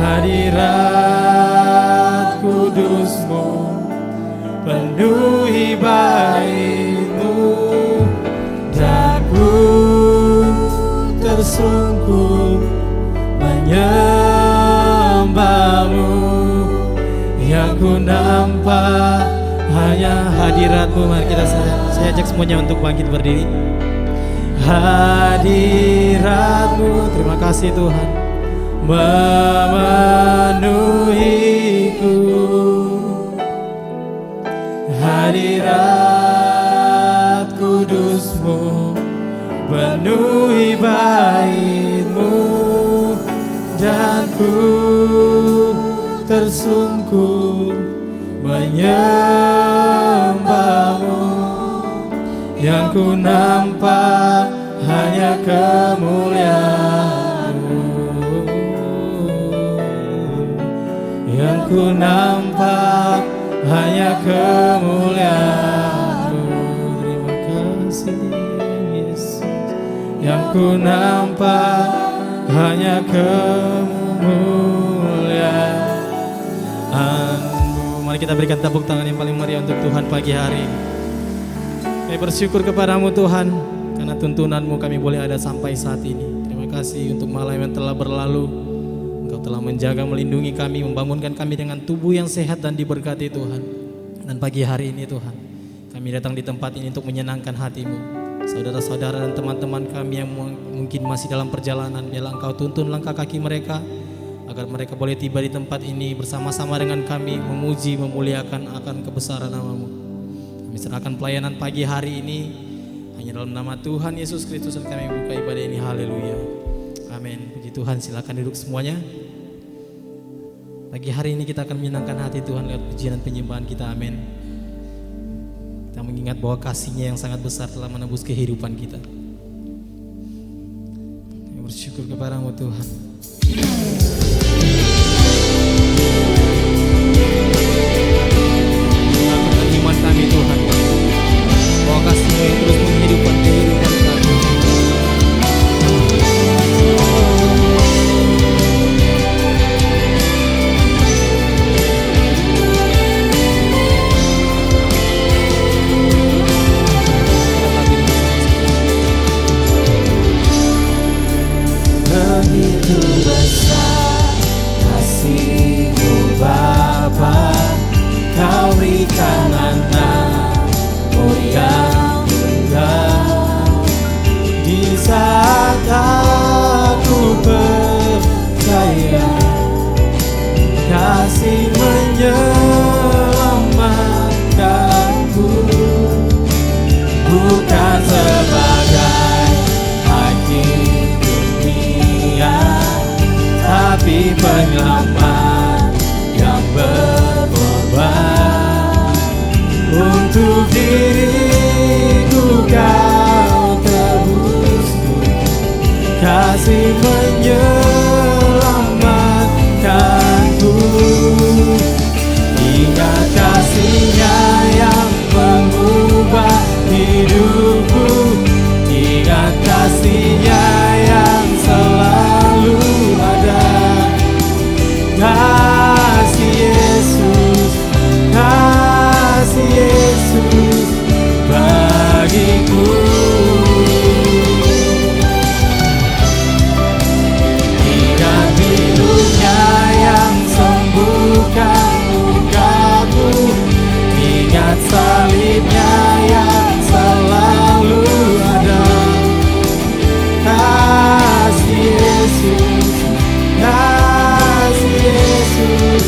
hadirat kudus-Mu penuhi bait-Mu, dan ku tersungkur menyembah-Mu. Yang ku nampak hanya hadirat-Mu. Mari kita saya ajak semuanya untuk bangkit berdiri. Hadirat-Mu, terima kasih Tuhan, memenuhiku. Hadirat kudus-Mu penuhi bait-Mu, dan ku tersungkur menyembah-Mu. Yang ku nampak hanya kemuliaan-Mu. Yang ku nampak hanya kemuliaan-Mu. Terima kasih Yesus. Yang ku nampak hanya kemuliaan-Mu. Mari kita berikan tepuk tangan yang paling meriah untuk Tuhan pagi hari. Kami bersyukur kepadamu Tuhan, karena tuntunan-Mu kami boleh ada sampai saat ini. Terima kasih untuk malam yang telah berlalu. Engkau telah menjaga, melindungi kami, membangunkan kami dengan tubuh yang sehat dan diberkati Tuhan. Dan pagi hari ini Tuhan, kami datang di tempat ini untuk menyenangkan hati-Mu. Saudara-saudara dan teman-teman kami yang mungkin masih dalam perjalanan, biarlah Engkau tuntun langkah kaki mereka, agar mereka boleh tiba di tempat ini bersama-sama dengan kami, memuji, memuliakan akan kebesaran nama-Mu. Kami serahkan pelayanan pagi hari ini hanya dalam nama Tuhan Yesus Kristus, dan kami buka ibadah ini. Haleluya, amin. Puji Tuhan, silakan duduk semuanya. Pagi hari ini kita akan menyenangkan hati Tuhan lewat pujian dan penyembahan kita, amin. Kita mengingat bahwa kasih-Nya yang sangat besar telah menebus kehidupan kita. Kami bersyukur kepada-Mu Tuhan. Lakukan iman kami Tuhan, bahwa kasih-Mu yang terus menghidupkan kehidupan kami. Begitu besar kasih-Mu Bapa, Kau berikan anak-Mu yang tunggal. Di saat aku percaya, kasih menyelamatkanku, bukan sebagai hakim dunia, tapi penyelamat yang berkorban. Untuk diriku Kau tebusku, kasih menyelamatkanku. Ingat kasih-Nya yang mengubah hidupku, ingat kasih-Nya yang selalu ada. Kasih Yesus, kasih Yesus bagiku. Ingat pilu-Nya yang sembuhkan lukaku, ingat salib-Nya yang selalu ada. Kasih Yesus, kasih Yesus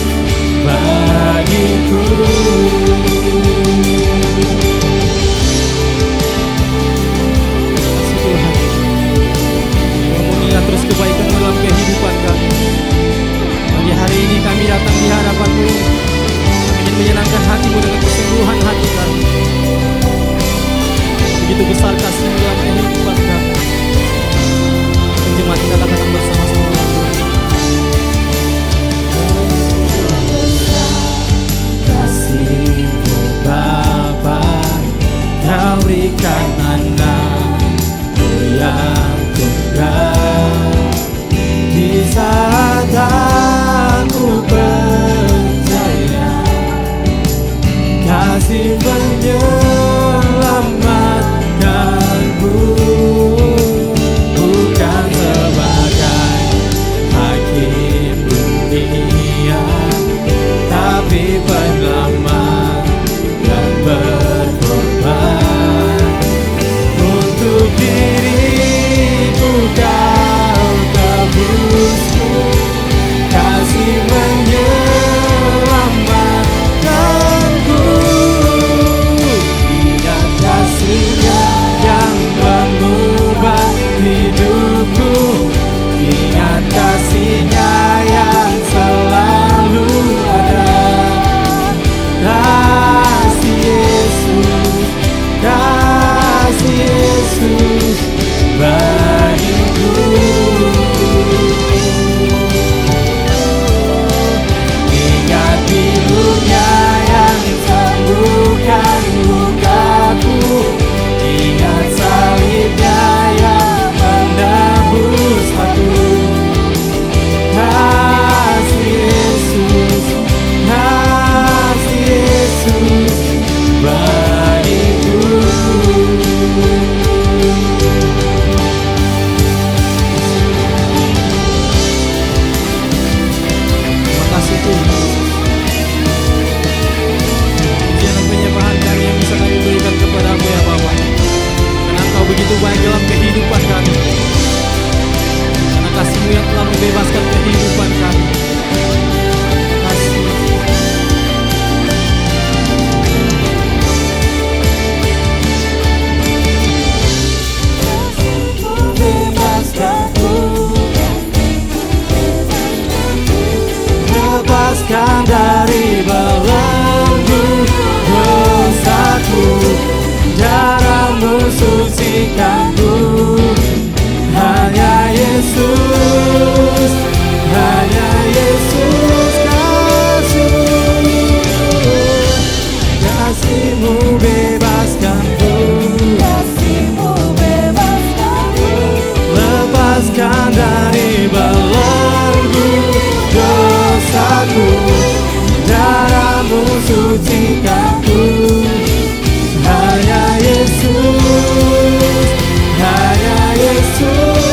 bagiku. Kasih Tuhan, mengingat terus kebaikan dalam kehidupan kami. Pagi hari ini kami datang di hadapan-Mu, ingin menyenangkan hati-Mu dengan kesungguhan hati kami. Begitu besar kasih-Mu dalam kehidupan kami. Jemaat kita katakan bersama-sama. Kasih-Mu Bapa, Kau berikan anak-Mu yang tunggal. sucikanku. Hanya Yesus, hanya Yesus, kasih-Mu, kasih-Mu bebaskanku, kasih-Mu bebaskanku, lepaskan dari belenggu dosaku, darah-Mu sucikanku. Hanya Yesus, hanya Yesus.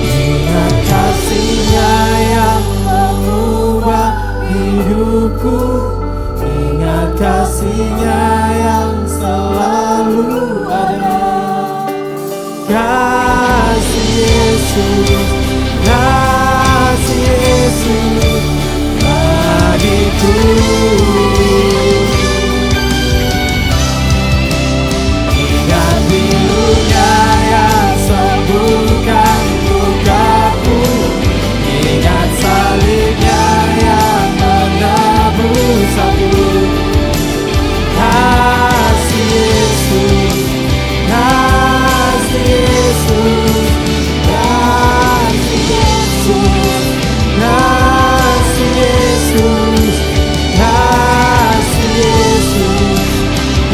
Ingat kasih-Nya yang mengubah hidupku, ingat kasih-Nya yang selalu ada. Kasih Yesus, kasih Yesus bagiku. Ingat pilu-Nya yang sembuhkan lukaku, ingat salib-Nya yang menebus aku. Kasih Yesus, kasih Yesus, kasih Yesus, kasih Yesus, kasih Yesus,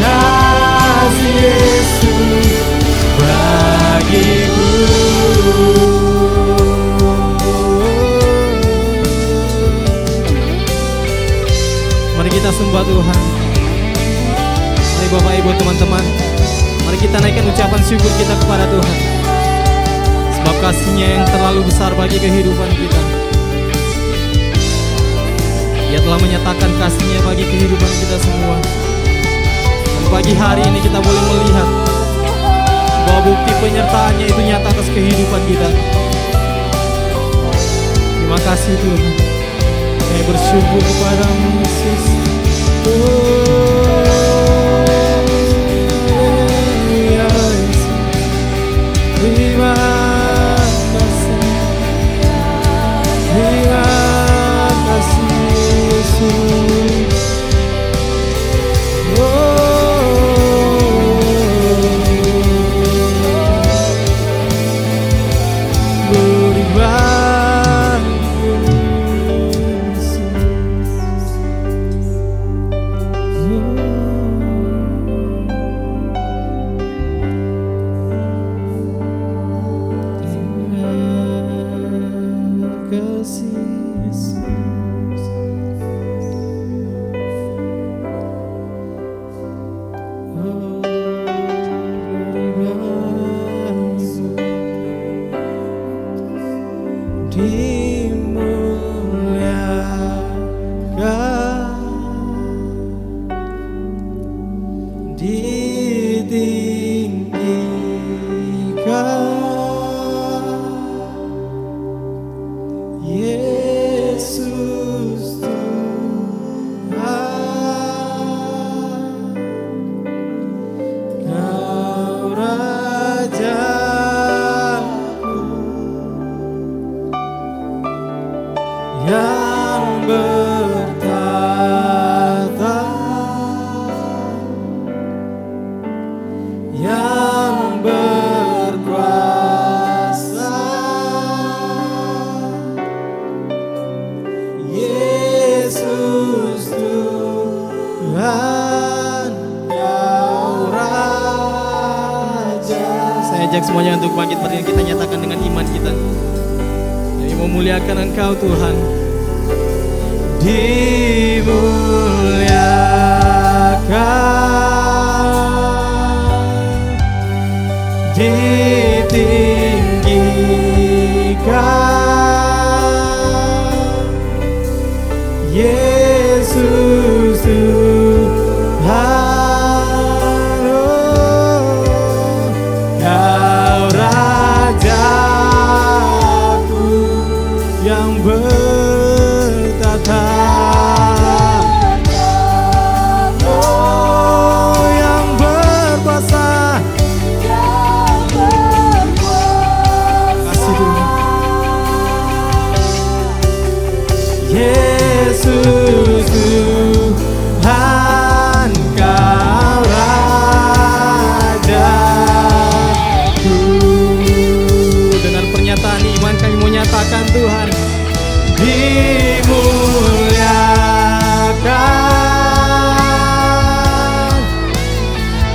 kasih Yesus bagiku. Mari kita sembah Tuhan. Mari Bapak Ibu teman-teman, mari kita naikkan ucapan syukur kita kepada Tuhan, sebab kasih-Nya yang terlalu besar bagi kehidupan kita. Dia telah menyatakan kasih-Nya bagi kehidupan kita semua. Dan pagi hari ini kita boleh melihat bahwa bukti penyertaan-Nya itu nyata atas kehidupan kita. Terima kasih Tuhan. Kami bersyukur kepada-Mu Yesus. Terima kasih, terima kasih Yesus. Beriman Yesus. Semuanya untuk bangkit berdiri, kita nyatakan dengan iman kita. Kami memuliakan Engkau Tuhan. Dimuliakan, ditinggikan, Yesus Tuhan. Bertata, oh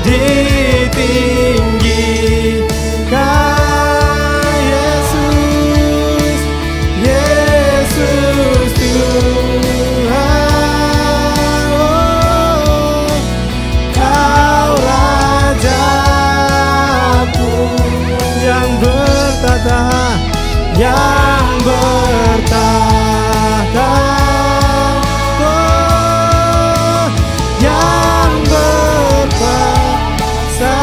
ditinggikan Yesus, Yesus Tuhan. Oh, Kau Rajaku yang bertata, yang bertata, oh, yang berkuasa.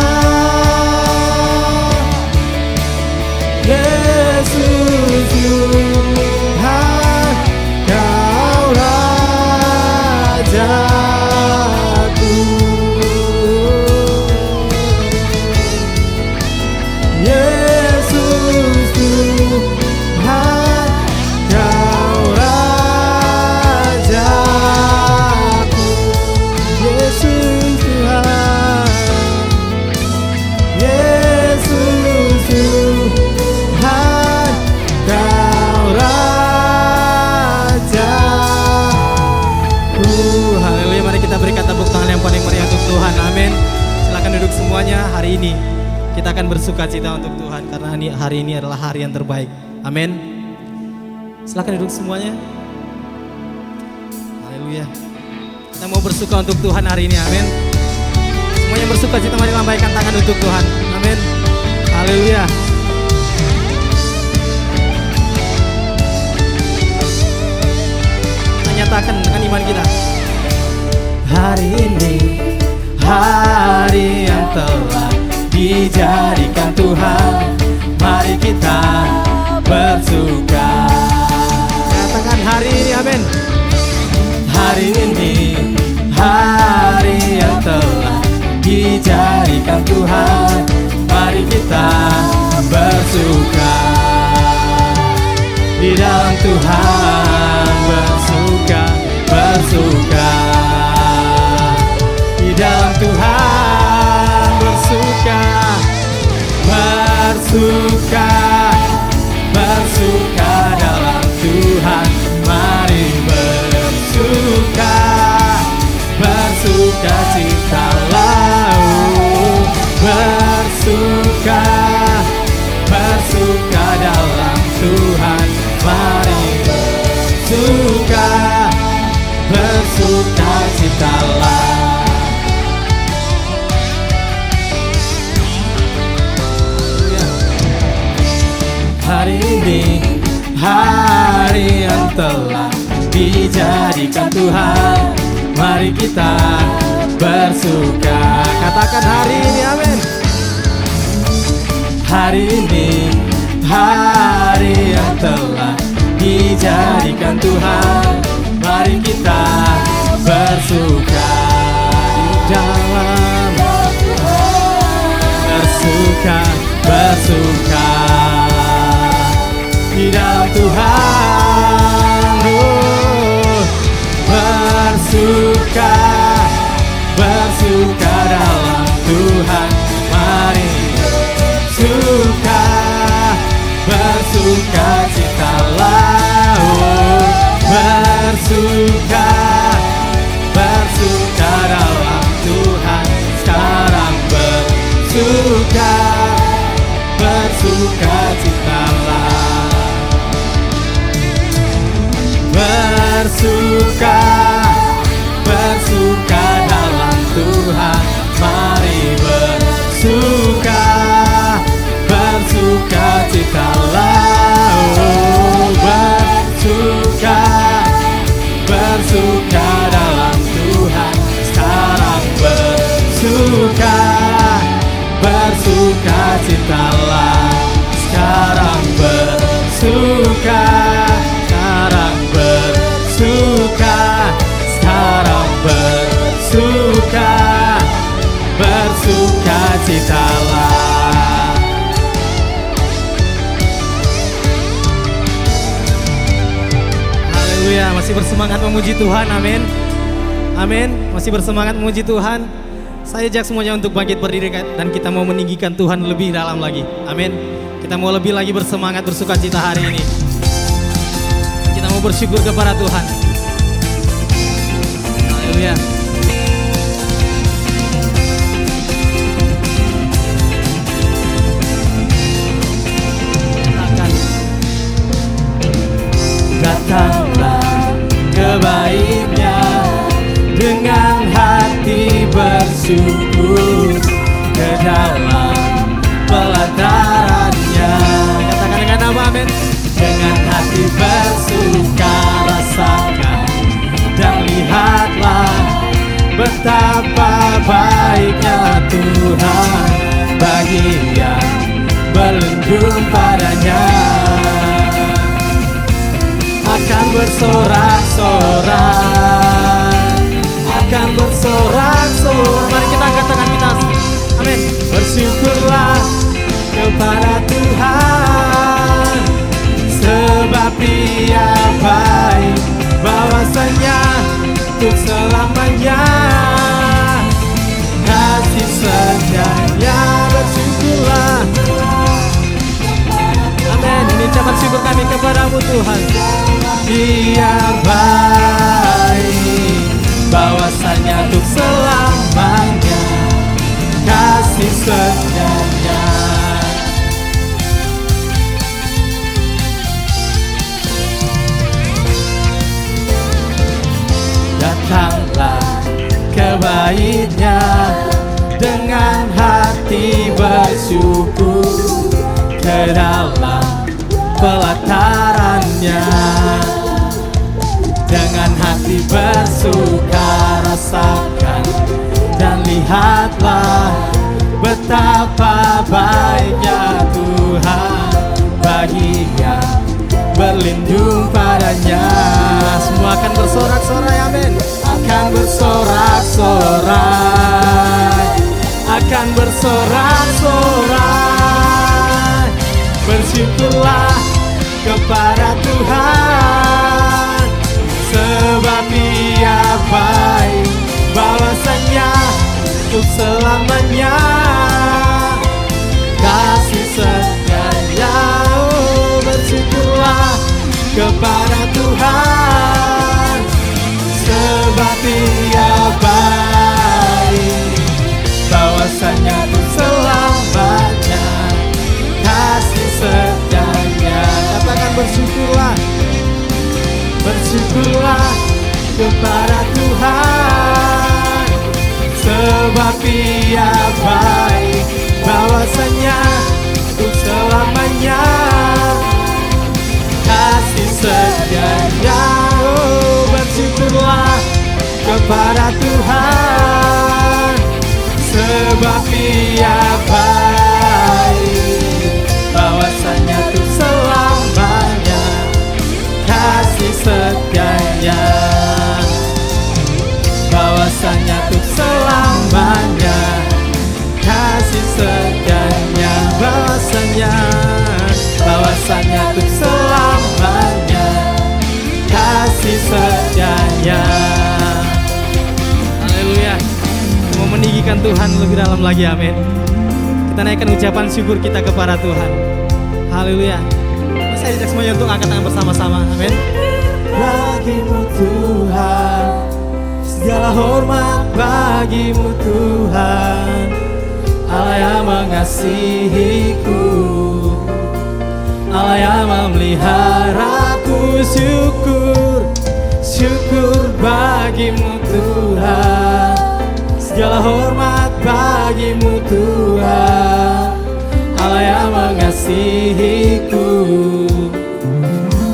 Yesus Tuhan, Kau Rajaku. Yesus Tuhan, Kau Rajaku. Yesus Tuhan, Yesus Tuhan, Kau Rajaku. Haleluya, mari kita berikan tepuk tangan yang paling meriah untuk Tuhan. Amin. Silakan duduk semuanya. Hari ini kita akan bersuka cita untuk Tuhan karena hari ini adalah hari yang terbaik. Amin. Silakan duduk semuanya. Haleluya. Kita mau bersuka untuk Tuhan hari ini. Amin. Semuanya bersuka cita, mari lambaikan tangan untuk Tuhan. Amin. Haleluya. Kita nyatakan dengan iman kita. Hari ini hari yang telah dijadikan Tuhan, mari kita bersuka. Katakan hari ini, amin. Hari ini hari yang telah dijadikan Tuhan, mari kita bersuka. Di dalam Tuhan bersuka, bersuka. Di dalam Tuhan bersuka, bersuka, bersuka dalam Tuhan. Mari bersuka, bersuka citalah, bersuka, bersuka dalam Tuhan. Mari bersuka, bersuka citalah. Hari ini hari yang telah dijadikan Tuhan, mari kita bersuka. Katakan hari ini, amin. Hari ini hari yang telah dijadikan Tuhan, mari kita bersuka. Di dalam bersuka, bersuka. Di dalam Tuhan, oh, bersuka, bersuka dalam Tuhan. Mari bersuka, bersuka citalah, oh, bersuka, bersuka dalam Tuhan. Sekarang bersuka, bersuka citalah. Bersuka, bersuka dalam Tuhan. Mari bersuka, bersuka citalah, oh, bersuka, bersuka dalam Tuhan. Sekarang bersuka, bersuka citalah. Sekarang bersuka, sekarang bersuka, sekarang bersuka, bersuka citalah. Haleluya, masih bersemangat memuji Tuhan, amin. Amin, masih bersemangat memuji Tuhan. Saya ajak semuanya untuk bangkit berdiri dan kita mau meninggikan Tuhan lebih dalam lagi. Amin. Kita mau lebih lagi bersemangat bersuka cita hari ini. Kita mau bersyukur kepada Tuhan. Haleluya. bersyukur ke dalam pelatarannya. Katakan dengan nama amin. Dengan hati bersuka rasakan dan lihatlah betapa baiknya Tuhan bagi yang berlindung padanya. Akan bersorak-sorak, akan bersorak-sorak. Mari kita angkat tangan kita. Amin. Bersyukurlah kepada Tuhan, sebab Dia baik, bahwasanya untuk selamanya kasih setianya. Bersyukurlah. Amin. Ini ucapan syukur kami kepadamu Tuhan. Dia baik, bahwasanya untuk selamanya kasih setianya. Datanglah ke bait-Nya dengan hati bersyukur ke dalam pelatarannya. Dengan hati bersuka rasakan dan lihatlah betapa baiknya Tuhan bagi yang berlindung padanya. Semua akan bersorak-sorai, amin. Akan bersorak-sorai, akan bersorak-sorai. Bersyukurlah kepada Tuhan, sebab Dia baik, bahwasanya untuk selamanya kasih setianya. Oh, bersyukurlah kepada Tuhan, sebab Dia baik, bahwasanya untuk selamanya kasih setianya. Katakan bersyukurlah, bersyukurlah kepada Tuhan, sebab Dia baik, bahwasanya untuk selamanya kasih setianya. Oh, bersyukurlah kepada Tuhan, sebab Dia baik, bahwasanya untuk selamanya kasih setianya. Bahwasanya untuk selamanya kasih setianya. Bahwasanya, bahwasanya untuk selamanya kasih setianya. Haleluya. Mau meninggikan Tuhan lebih dalam lagi, amin. Kita naikkan ucapan syukur kita kepada Tuhan. Haleluya. Saya ajak semuanya untuk angkat tangan bersama-sama, amin. Bagimu Tuhan, segala hormat bagimu Tuhan, Allah yang mengasihiku, Allah yang memeliharaku. Syukur, syukur bagimu Tuhan, segala hormat bagimu Tuhan, Allah yang mengasihiku,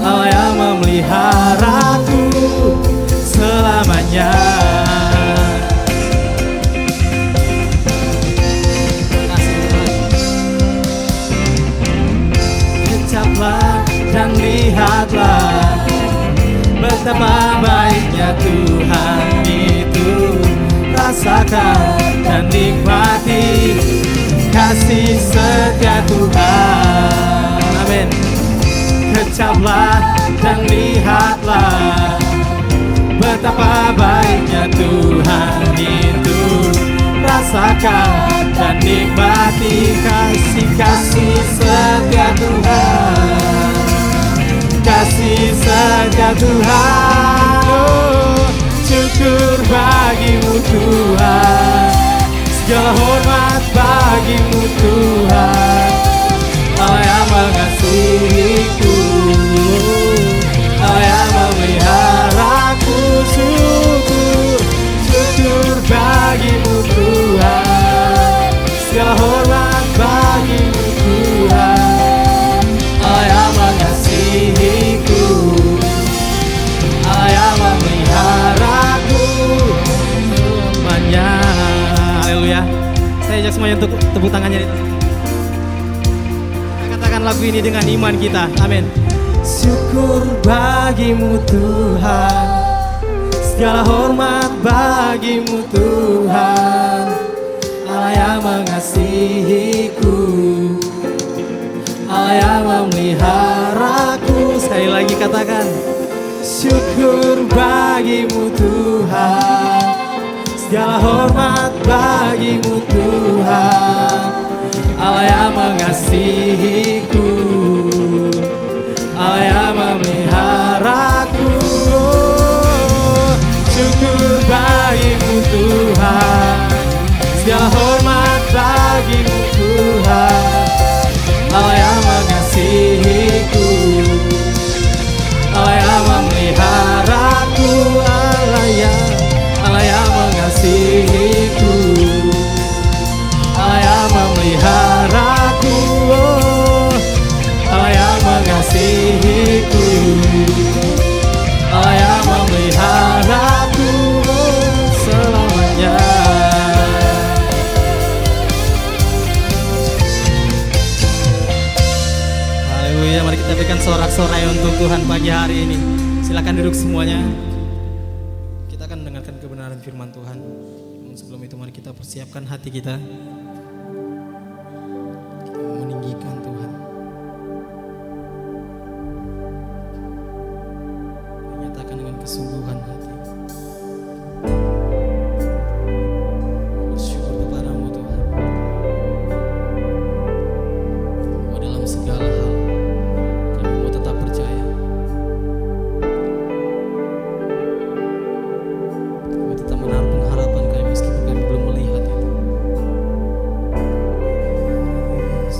Allah yang memeliharaku selamanya. Kecaplah dan lihatlah betapa baiknya Tuhan itu. Rasakan dan nikmati kasih setia Tuhan, amin. Kecaplah dan lihatlah betapa baiknya Tuhan itu. Rasakan dan nikmati kasih setia Tuhan, kasih setia Tuhan. Oh, syukur bagimu Tuhan, segala hormat bagimu Tuhan, Allah yang mengasihiku, Allah yang memeliharaku. Syukur, syukur bagimu Tuhan. Saya ajak semuanya untuk tepuk tangannya. Kita katakan lagu ini dengan iman kita. Amin. Syukur bagimu Tuhan, segala hormat bagimu Tuhan, Allah yang mengasihiku, Allah yang memeliharaku. Sekali lagi katakan, syukur bagimu Tuhan, segala hormat bagimu Tuhan, Allah yang mengasihiku, Allah yang memeliharaku. Syukur bagimu Tuhan, segala hormat bagimu Tuhan, Allah yang mengasihiku, Allah yang memeliharaku, Allah yang mengasihiku, Allah yang memeliharaku, Allah yang mengasihiku, Allah yang memeliharaku selamanya. Haleluya, mari kita berikan sorak-sorai untuk Tuhan pagi hari ini. Silakan duduk semuanya. Kita akan mendengarkan kebenaran firman Tuhan. Namun sebelum itu mari kita persiapkan hati kita. Kita meninggikan Tuhan. Menyatakan dengan kesungguhan hati. Bersyukur kepadamu Tuhan. Bahwa dalam segala hal kami mau tetap percaya. Kami tetap menaruh pengharapan kami meskipun kami belum melihat itu. Yes.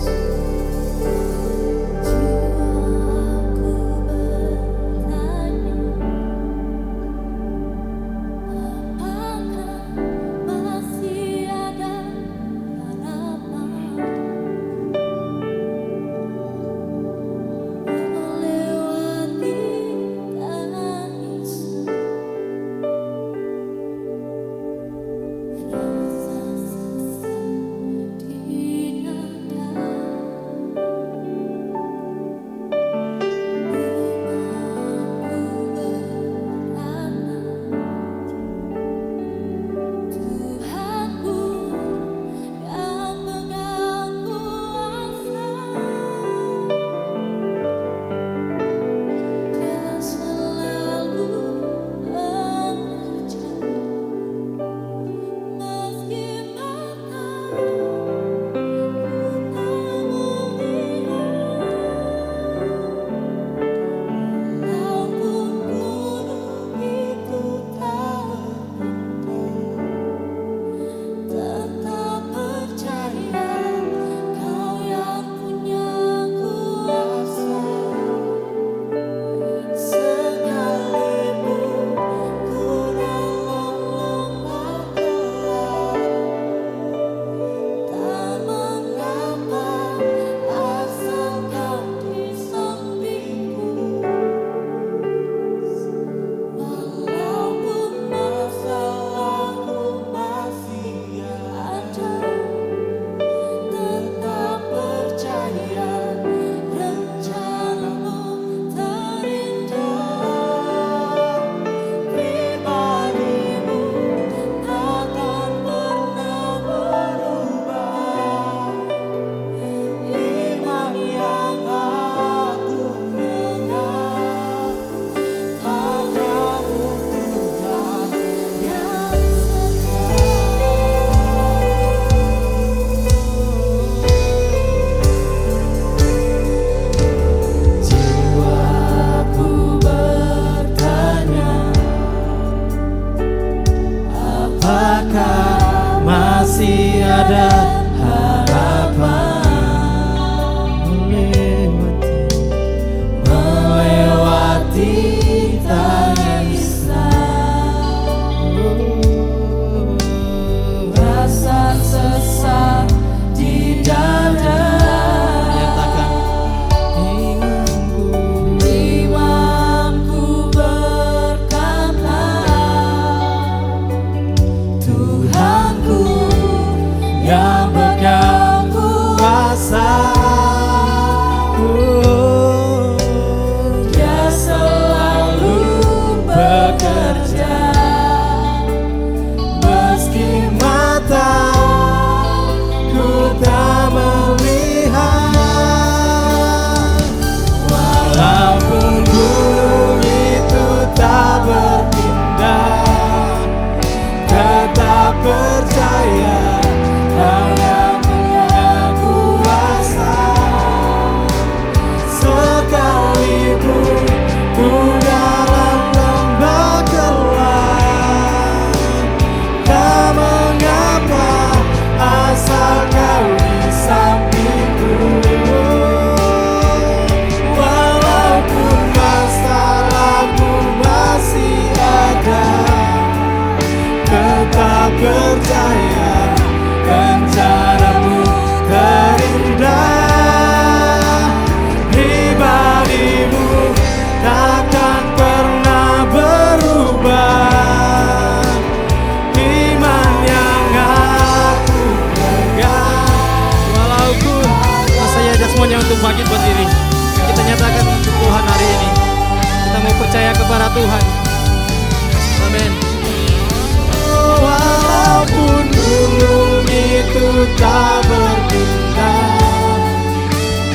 bangkit berdiri. Kita nyatakan untuk Tuhan hari ini. Kita mau percaya kepada Tuhan. Amin. Walaupun gunung itu tak berpindah,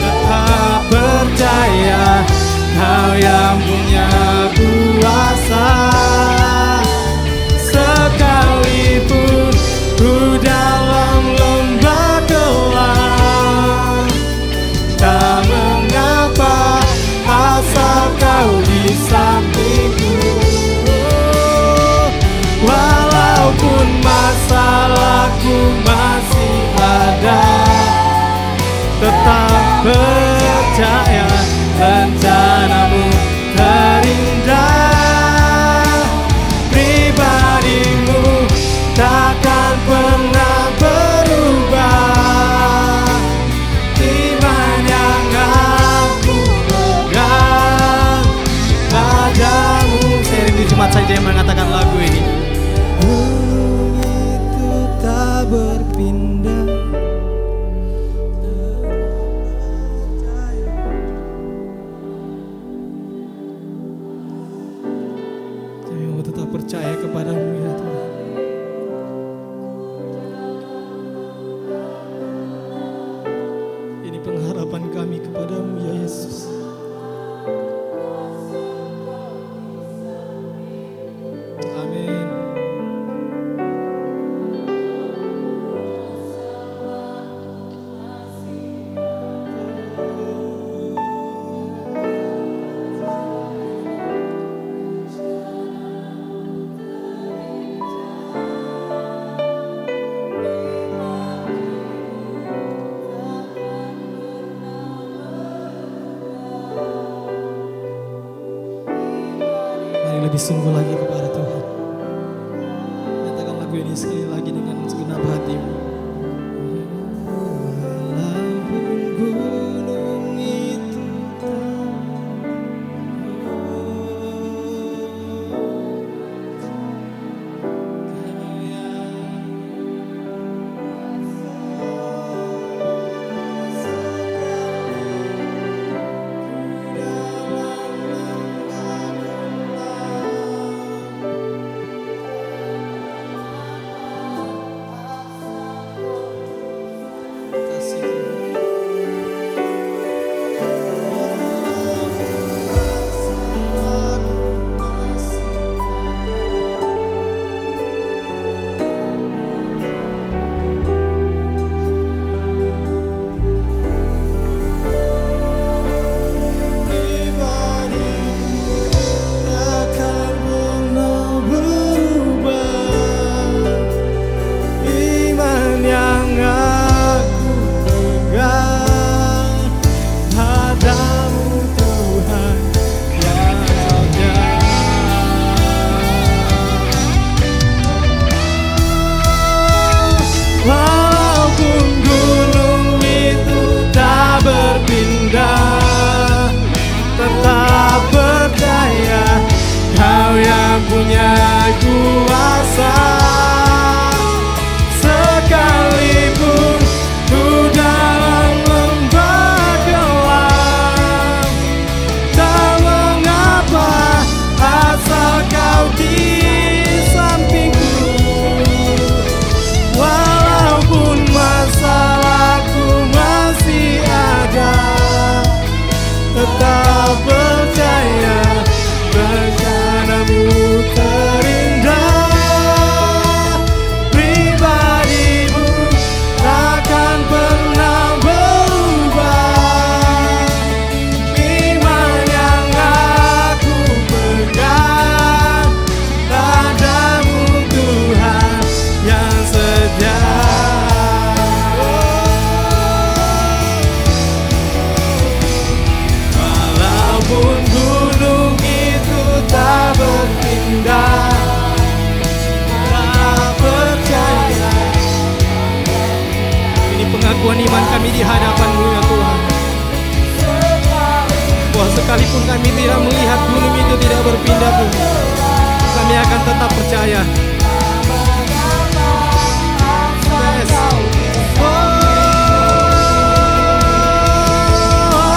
tetap percaya Kau yang punya kuasa. Sekalipun ku dalam lembah gelap, tak mengapa asal Kau di sampingku. Walaupun masalahku masih ada, tetap percaya rencanamu terindah. Pribadimu takkan pernah berubah. Iman yang aku pegang padamu. Saya rindu Jumat saja yang mengatakan lagu ini. Gunung itu tak berpindah, kami mau tetap percaya kepadamu ya Tuhan. Ini pengharapan kami kepadamu ya Yesus. Amin. Mari lebih sungguh lagi kepada Tuhan. Nyatakan lagu ini sekali lagi dengan segenap hatimu. Walaupun gunung itu pengakuan iman kami di hadapan-Mu ya Tuhan. Bahwa sekalipun kami tidak melihat gunung itu tidak berpindah pun, kami akan tetap percaya. Yes. Oh,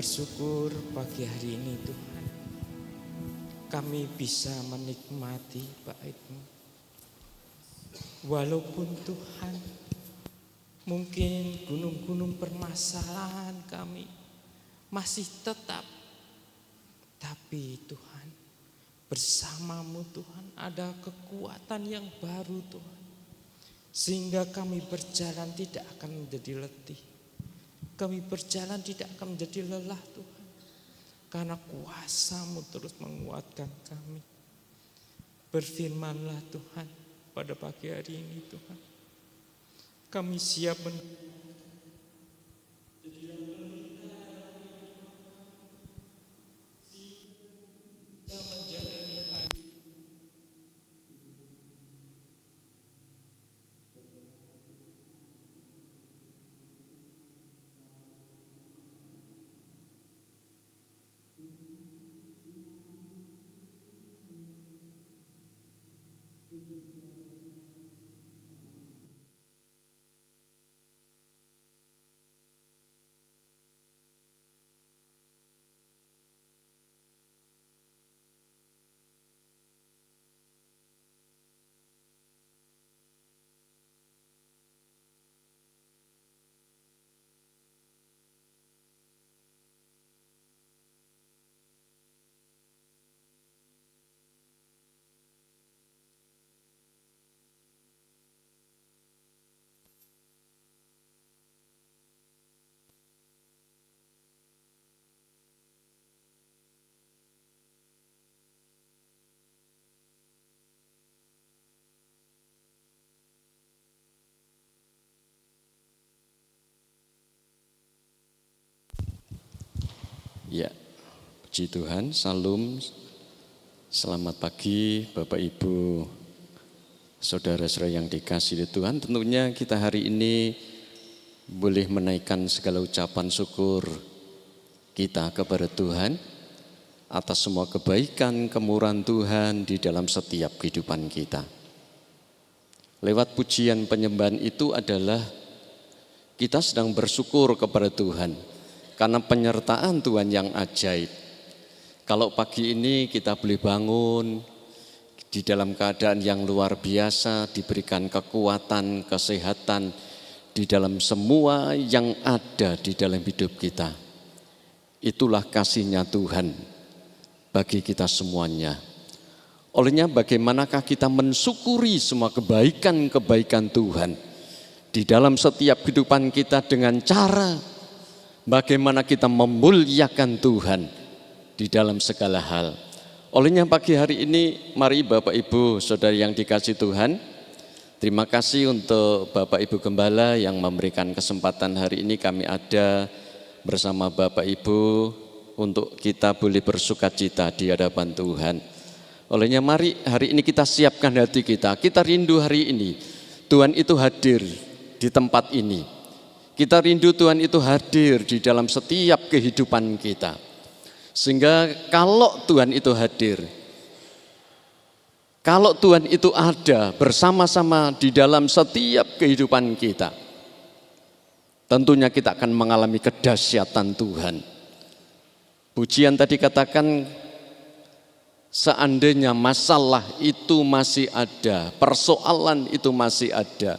bersyukur pagi hari ini Tuhan, kami bisa menikmati baik-Mu. Walaupun Tuhan, mungkin gunung-gunung permasalahan kami masih tetap, tapi Tuhan, bersama-Mu Tuhan ada kekuatan yang baru Tuhan, sehingga kami berjalan tidak akan menjadi letih, kami berjalan tidak akan menjadi lelah Tuhan, karena kuasa-Mu terus menguatkan kami. Berfirman-Lah Tuhan pada pagi hari ini Tuhan, kami siap Ya, puji Tuhan, salam, selamat pagi Bapak Ibu, saudara-saudara yang dikasihi Tuhan. Tentunya kita hari ini boleh menaikkan segala ucapan syukur kita kepada Tuhan atas semua kebaikan, kemurahan Tuhan di dalam setiap kehidupan kita. Lewat pujian penyembahan itu adalah kita sedang bersyukur kepada Tuhan karena penyertaan Tuhan yang ajaib. Kalau pagi ini kita boleh bangun di dalam keadaan yang luar biasa, diberikan kekuatan, kesehatan di dalam semua yang ada di dalam hidup kita. Itulah kasih-Nya Tuhan bagi kita semuanya. Olehnya bagaimanakah kita mensyukuri semua kebaikan-kebaikan Tuhan di dalam setiap kehidupan kita dengan cara bagaimana kita memuliakan Tuhan di dalam segala hal. Olehnya pagi hari ini, mari Bapak Ibu Saudara yang dikasihi Tuhan, terima kasih untuk Bapak Ibu Gembala yang memberikan kesempatan hari ini kami ada bersama Bapak Ibu untuk kita boleh bersukacita di hadapan Tuhan. Olehnya mari hari ini kita siapkan hati kita rindu hari ini Tuhan itu hadir di tempat ini. Kita rindu Tuhan itu hadir di dalam setiap kehidupan kita. Sehingga kalau Tuhan itu hadir, kalau Tuhan itu ada bersama-sama di dalam setiap kehidupan kita, tentunya kita akan mengalami kedahsyatan Tuhan. Pujian tadi katakan, seandainya masalah itu masih ada, persoalan itu masih ada,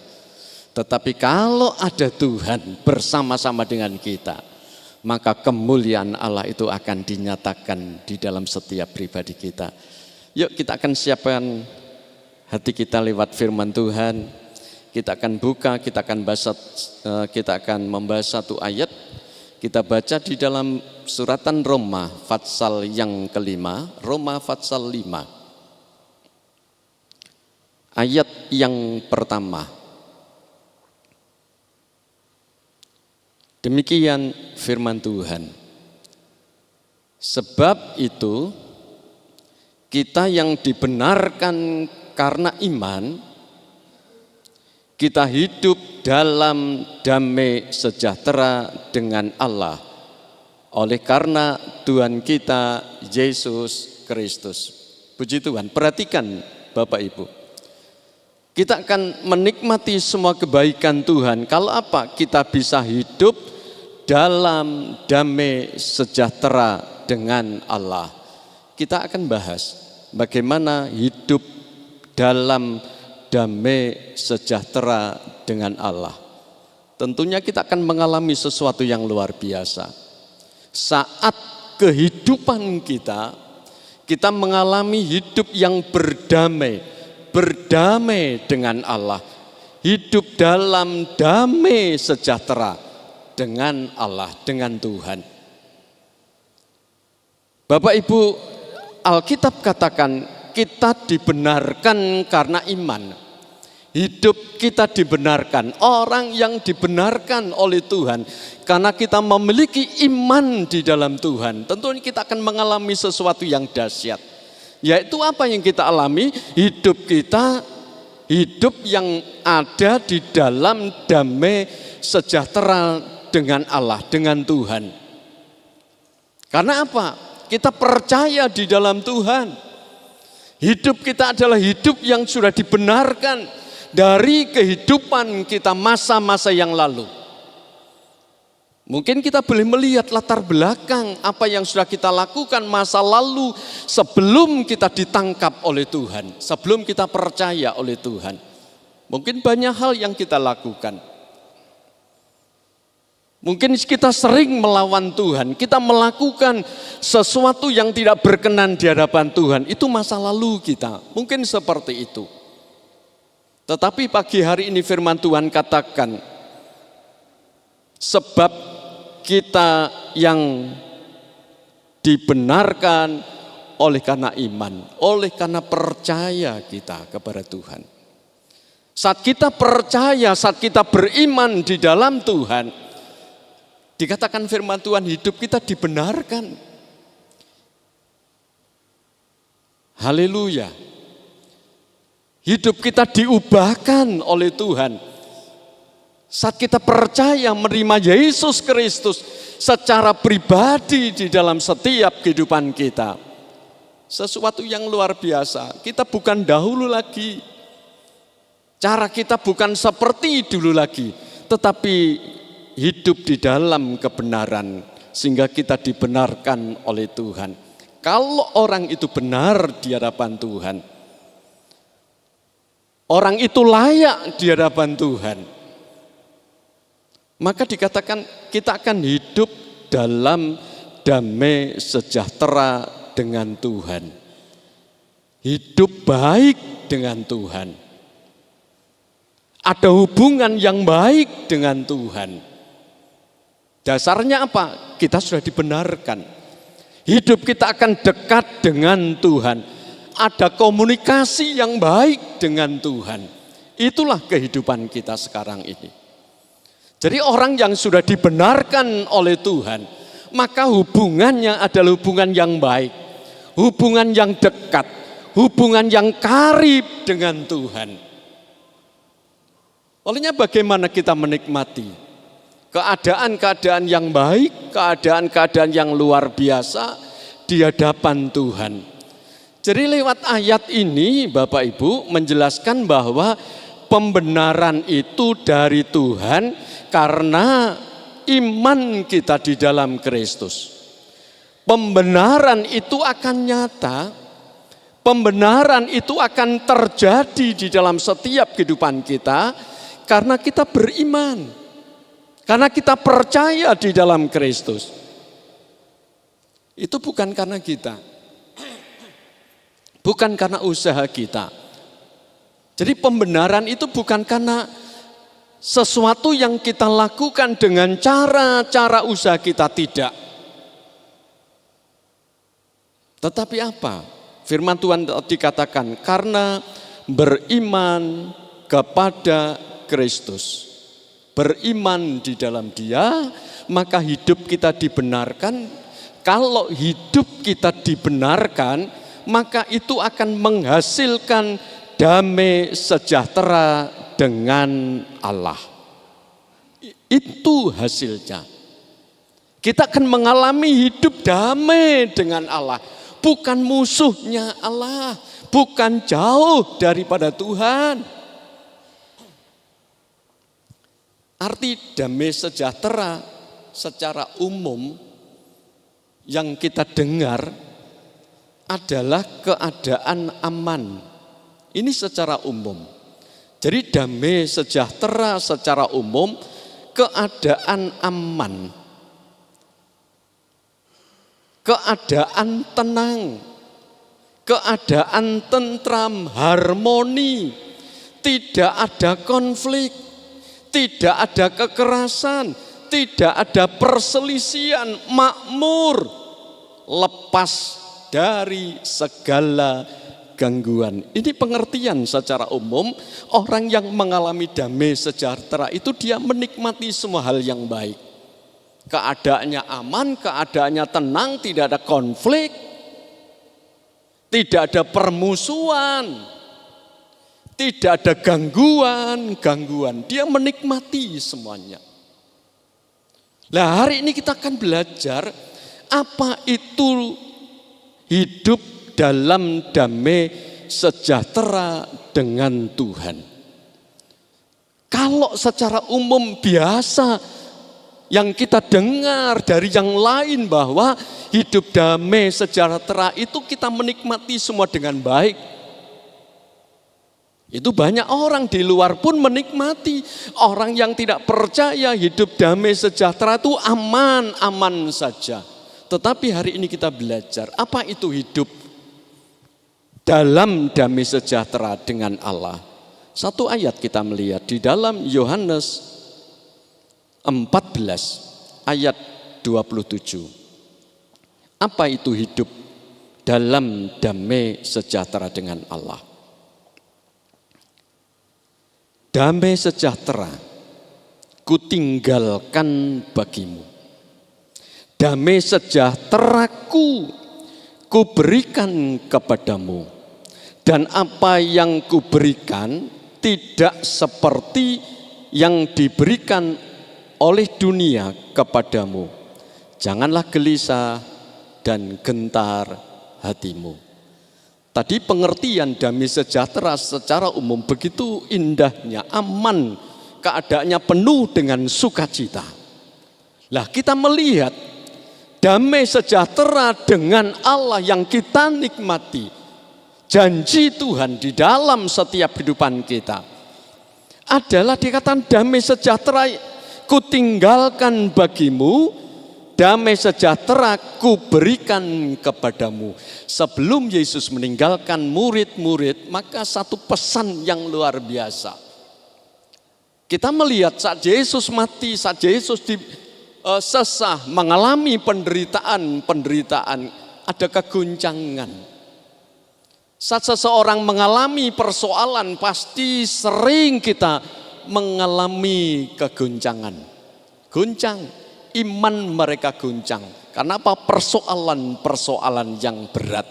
tetapi kalau ada Tuhan bersama-sama dengan kita, maka kemuliaan Allah itu akan dinyatakan di dalam setiap pribadi kita. Yuk kita akan siapkan hati kita lewat firman Tuhan. Kita akan buka, kita akan membahas satu ayat. Kita baca di dalam suratan Roma Fatsal yang kelima, Roma Fatsal 5. Ayat yang pertama. Demikian firman Tuhan. Sebab itu kita yang dibenarkan karena iman, kita hidup dalam damai sejahtera dengan Allah oleh karena Tuhan kita Yesus Kristus. Puji Tuhan, perhatikan Bapak Ibu. Kita akan menikmati semua kebaikan Tuhan. Kalau apa? Kita bisa hidup dalam damai sejahtera dengan Allah. Kita akan bahas bagaimana hidup dalam damai sejahtera dengan Allah. Tentunya kita akan mengalami sesuatu yang luar biasa. Saat kehidupan kita mengalami hidup yang berdamai dengan Allah. Hidup dalam damai sejahtera dengan Allah, dengan Tuhan. Bapak Ibu, Alkitab katakan kita dibenarkan karena iman. Hidup kita dibenarkan, orang yang dibenarkan oleh Tuhan karena kita memiliki iman di dalam Tuhan. Tentunya kita akan mengalami sesuatu yang dahsyat. Yaitu apa yang kita alami? Hidup kita, hidup yang ada di dalam damai sejahtera dengan Allah, dengan Tuhan. Karena apa? Kita percaya di dalam Tuhan. Hidup kita adalah hidup yang sudah dibenarkan dari kehidupan kita masa-masa yang lalu. Mungkin kita boleh melihat latar belakang apa yang sudah kita lakukan masa lalu sebelum kita ditangkap oleh Tuhan, sebelum kita percaya oleh Tuhan. Mungkin banyak hal yang kita lakukan. Mungkin kita sering melawan Tuhan, kita melakukan sesuatu yang tidak berkenan di hadapan Tuhan. Itu masa lalu kita, mungkin seperti itu. Tetapi pagi hari ini firman Tuhan katakan, sebab kita yang dibenarkan oleh karena iman, oleh karena percaya kita kepada Tuhan. Saat kita percaya, saat kita beriman di dalam Tuhan, dikatakan firman Tuhan, hidup kita dibenarkan. Haleluya. Hidup kita diubahkan oleh Tuhan. Saat kita percaya menerima Yesus Kristus secara pribadi di dalam setiap kehidupan kita. Sesuatu yang luar biasa. Kita bukan dahulu lagi. Cara kita bukan seperti dulu lagi. Tetapi hidup di dalam kebenaran. Sehingga kita dibenarkan oleh Tuhan. Kalau orang itu benar di hadapan Tuhan, orang itu layak di hadapan Tuhan, maka dikatakan kita akan hidup dalam damai sejahtera dengan Tuhan. Hidup baik dengan Tuhan. Ada hubungan yang baik dengan Tuhan. Dasarnya apa? Kita sudah dibenarkan. Hidup kita akan dekat dengan Tuhan. Ada komunikasi yang baik dengan Tuhan. Itulah kehidupan kita sekarang ini. Jadi orang yang sudah dibenarkan oleh Tuhan, maka hubungannya adalah hubungan yang baik, hubungan yang dekat, hubungan yang karib dengan Tuhan. Olehnya bagaimana kita menikmati keadaan-keadaan yang baik, keadaan-keadaan yang luar biasa di hadapan Tuhan. Jadi lewat ayat ini Bapak Ibu menjelaskan bahwa pembenaran itu dari Tuhan karena iman kita di dalam Kristus. Pembenaran itu akan nyata, pembenaran itu akan terjadi di dalam setiap kehidupan kita karena kita beriman, karena kita percaya di dalam Kristus. Itu bukan karena kita. Bukan karena usaha kita. Jadi pembenaran itu bukan karena sesuatu yang kita lakukan dengan cara-cara usaha kita, tidak. Tetapi apa? Firman Tuhan dikatakan karena beriman kepada Kristus. Beriman di dalam Dia, maka hidup kita dibenarkan. Kalau hidup kita dibenarkan, maka itu akan menghasilkan damai sejahtera dengan Allah. Itu hasilnya. Kita akan mengalami hidup damai dengan Allah. Bukan musuhnya Allah. Bukan jauh daripada Tuhan. Arti damai sejahtera secara umum yang kita dengar adalah keadaan aman. Ini secara umum. Jadi damai sejahtera secara umum, keadaan aman, keadaan tenang, keadaan tentram, harmoni, tidak ada konflik, tidak ada kekerasan, tidak ada perselisihan, makmur, lepas dari segala gangguan. Ini pengertian secara umum, orang yang mengalami damai sejahtera itu dia menikmati semua hal yang baik. Keadaannya aman, keadaannya tenang, tidak ada konflik, tidak ada permusuhan, tidak ada gangguan. Dia menikmati semuanya. Nah, hari ini kita akan belajar apa itu hidup dalam damai sejahtera dengan Tuhan. Kalau secara umum biasa yang kita dengar dari yang lain bahwa hidup damai sejahtera itu kita menikmati semua dengan baik. Itu banyak orang di luar pun menikmati. Orang yang tidak percaya hidup damai sejahtera itu aman-aman saja. Tetapi hari ini kita belajar apa itu hidup dalam damai sejahtera dengan Allah. Satu ayat kita melihat di dalam Yohanes 14 ayat 27. Apa itu hidup dalam damai sejahtera dengan Allah? Damai sejahtera kutinggalkan bagimu. Damai sejahteraku kuberikan kepadamu. Dan apa yang kuberikan tidak seperti yang diberikan oleh dunia kepadamu. Janganlah gelisah dan gentar hatimu. Tadi pengertian damai sejahtera secara umum begitu indahnya, aman, keadaannya penuh dengan sukacita. Lah kita melihat damai sejahtera dengan Allah yang kita nikmati, janji Tuhan di dalam setiap kehidupan kita adalah dikatakan damai sejahtera kutinggalkan bagimu, damai sejahtera kuberikan kepadamu. Sebelum Yesus meninggalkan murid-murid, maka satu pesan yang luar biasa. Kita melihat saat Yesus mati, saat Yesus sesah, mengalami penderitaan, ada keguncangan. Saat seseorang mengalami persoalan, pasti sering kita mengalami keguncangan. Guncang, iman mereka guncang. Karena apa? Persoalan-persoalan yang berat.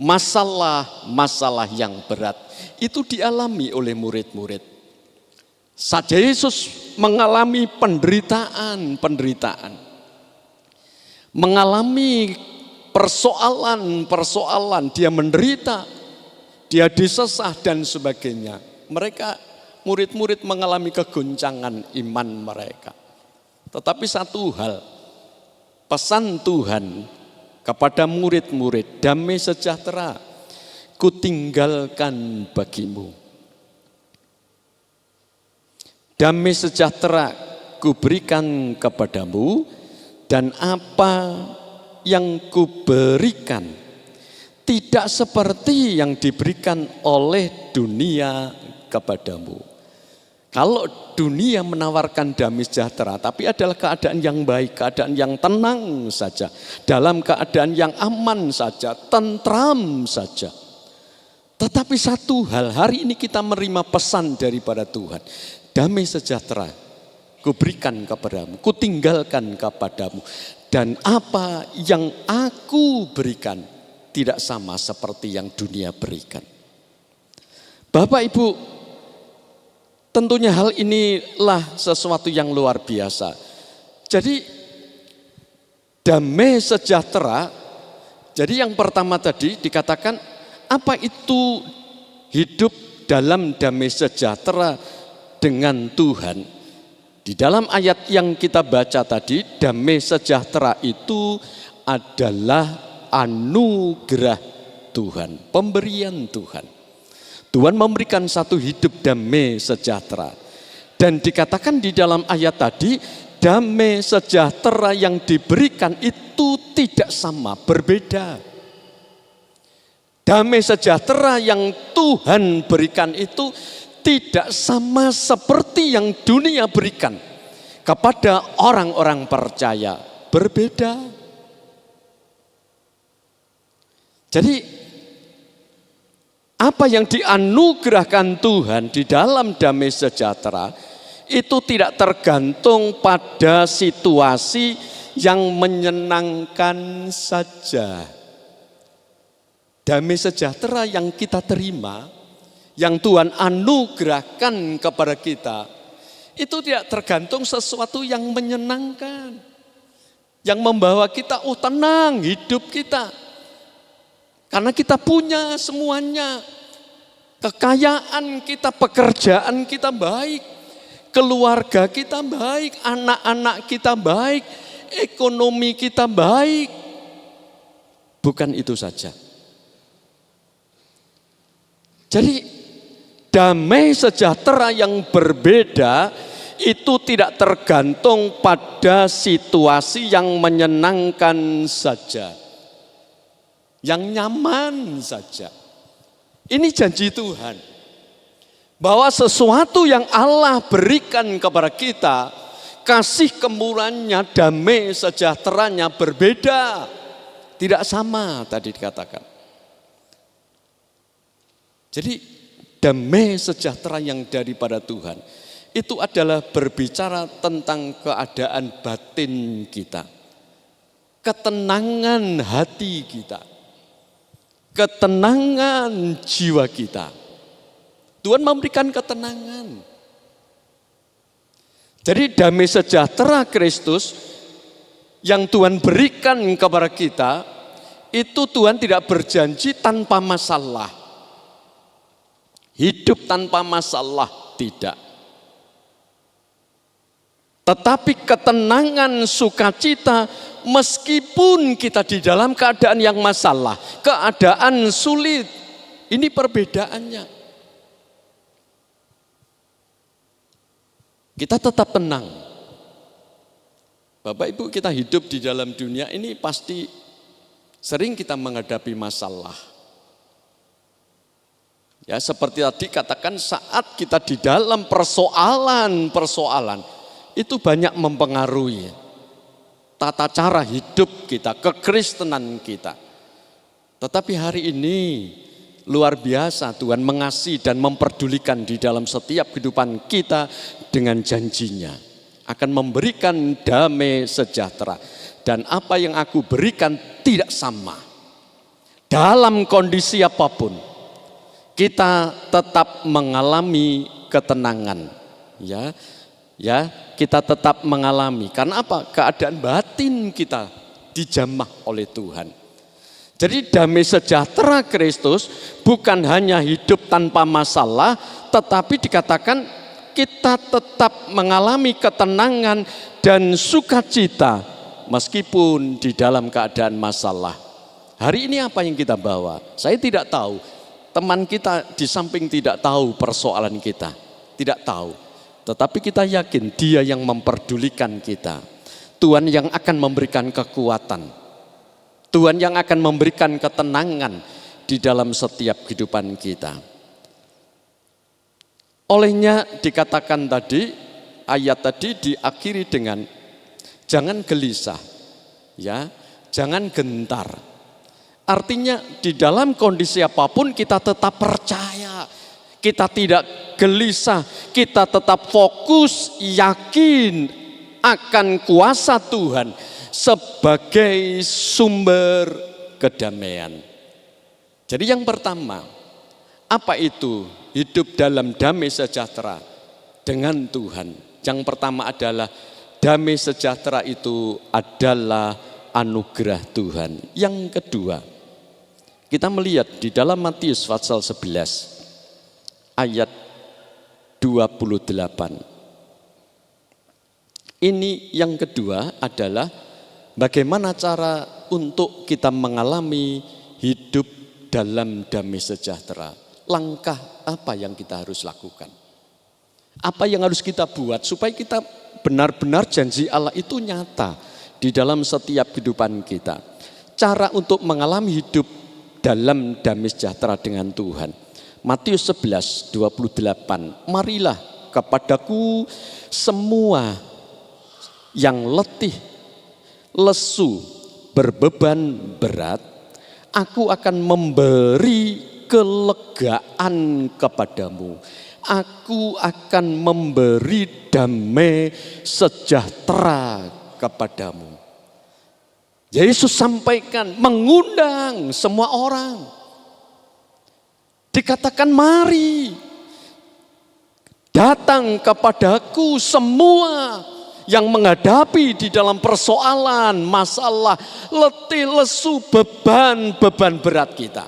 Masalah-masalah yang berat. Itu dialami oleh murid-murid. Saat Yesus mengalami penderitaan. Mengalami persoalan, dia menderita, dia disesah dan sebagainya. Murid-murid mengalami keguncangan iman mereka. Tetapi satu hal, pesan Tuhan kepada murid-murid, damai sejahtera kutinggalkan bagimu. Damai sejahtera kuberikan kepadamu, dan apa yang kuberikan tidak seperti yang diberikan oleh dunia kepadamu. Kalau dunia menawarkan damai sejahtera, tapi adalah keadaan yang baik, keadaan yang tenang saja, dalam keadaan yang aman saja, tentram saja. Tetapi satu hal, hari ini kita menerima pesan daripada Tuhan. Damai sejahtera kuberikan kepadamu, kutinggalkan kepadamu. Dan apa yang aku berikan tidak sama seperti yang dunia berikan. Bapak Ibu, tentunya hal inilah sesuatu yang luar biasa. Jadi damai sejahtera, jadi yang pertama tadi dikatakan apa itu hidup dalam damai sejahtera dengan Tuhan. Di dalam ayat yang kita baca tadi, damai sejahtera itu adalah anugerah Tuhan, pemberian Tuhan. Tuhan memberikan satu hidup damai sejahtera. Dan dikatakan di dalam ayat tadi, damai sejahtera yang diberikan itu tidak sama, berbeda. Damai sejahtera yang Tuhan berikan itu tidak sama seperti yang dunia berikan kepada orang-orang percaya, berbeda. Jadi apa yang dianugerahkan Tuhan di dalam damai sejahtera itu tidak tergantung pada situasi yang menyenangkan saja. Damai sejahtera yang kita terima, yang Tuhan anugerahkan kepada kita, itu tidak tergantung sesuatu yang menyenangkan, yang membawa kita tenang hidup kita, karena kita punya semuanya, kekayaan kita, pekerjaan kita baik, keluarga kita baik, anak-anak kita baik, ekonomi kita baik. Bukan itu saja. Jadi damai sejahtera yang berbeda itu tidak tergantung pada situasi yang menyenangkan saja, yang nyaman saja. Ini janji Tuhan, bahwa sesuatu yang Allah berikan kepada kita, kasih kemurahannya, damai sejahteranya berbeda, tidak sama tadi dikatakan. Jadi damai sejahtera yang daripada Tuhan itu adalah berbicara tentang keadaan batin kita, ketenangan hati kita, ketenangan jiwa kita. Tuhan memberikan ketenangan. Jadi damai sejahtera Kristus yang Tuhan berikan kepada kita, itu Tuhan tidak berjanji tanpa masalah. Hidup tanpa masalah, tidak. Tetapi ketenangan, sukacita, meskipun kita di dalam keadaan yang masalah, keadaan sulit, ini perbedaannya. Kita tetap tenang. Bapak Ibu, kita hidup di dalam dunia ini pasti sering kita menghadapi masalah. Ya, seperti tadi katakan, saat kita di dalam persoalan itu banyak mempengaruhi tata cara hidup kita, kekristenan kita. Tetapi hari ini luar biasa Tuhan mengasihi dan memperdulikan di dalam setiap kehidupan kita dengan janjinya akan memberikan damai sejahtera. Dan apa yang aku berikan tidak sama. Dalam kondisi apapun kita tetap mengalami ketenangan, ya, kita tetap mengalami. Karena apa? Keadaan batin kita dijamah oleh Tuhan. Jadi damai sejahtera Kristus bukan hanya hidup tanpa masalah, tetapi dikatakan kita tetap mengalami ketenangan dan sukacita meskipun di dalam keadaan masalah. Hari ini apa yang kita bawa? Saya tidak tahu. Teman kita di samping tidak tahu persoalan kita, tidak tahu. Tetapi kita yakin Dia yang memperdulikan kita. Tuhan yang akan memberikan kekuatan. Tuhan yang akan memberikan ketenangan di dalam setiap kehidupan kita. Olehnya dikatakan tadi, ayat tadi diakhiri dengan jangan gelisah, ya, jangan gentar. Artinya di dalam kondisi apapun kita tetap percaya, kita tidak gelisah, kita tetap fokus, yakin akan kuasa Tuhan sebagai sumber kedamaian. Jadi yang pertama, apa itu hidup dalam damai sejahtera dengan Tuhan? Yang pertama adalah damai sejahtera itu adalah anugerah Tuhan. Yang kedua, kita melihat di dalam Matius pasal 11 ayat 28. Ini yang kedua adalah bagaimana cara untuk kita mengalami hidup dalam damai sejahtera. Langkah apa yang kita harus lakukan? Apa yang harus kita buat supaya kita benar-benar janji Allah itu nyata di dalam setiap kehidupan kita. Cara untuk mengalami hidup dalam damai sejahtera dengan Tuhan. Matius 11:28. Marilah kepadaku semua yang letih, lesu, berbeban berat, aku akan memberi kelegaan kepadamu. Aku akan memberi damai sejahtera kepadamu. Yesus sampaikan, mengundang semua orang. Dikatakan mari, datang kepadaku semua yang menghadapi di dalam persoalan, masalah, letih, lesu, beban berat kita.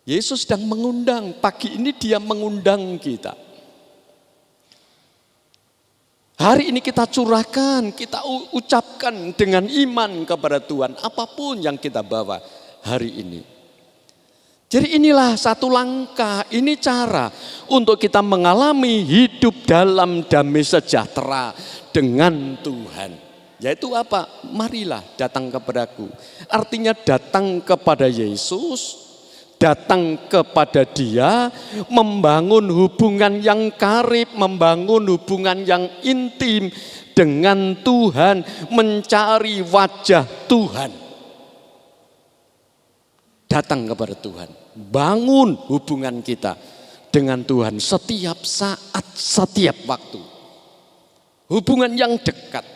Yesus sedang mengundang, pagi ini dia mengundang kita. Hari ini kita curahkan, kita ucapkan dengan iman kepada Tuhan, apapun yang kita bawa hari ini. Jadi inilah satu langkah, ini cara untuk kita mengalami hidup dalam damai sejahtera dengan Tuhan. Yaitu apa? Marilah datang kepadaku. Artinya datang kepada Yesus, datang kepada Dia, membangun hubungan yang karib, membangun hubungan yang intim dengan Tuhan, mencari wajah Tuhan. Datang kepada Tuhan, bangun hubungan kita dengan Tuhan setiap saat, setiap waktu. Hubungan yang dekat,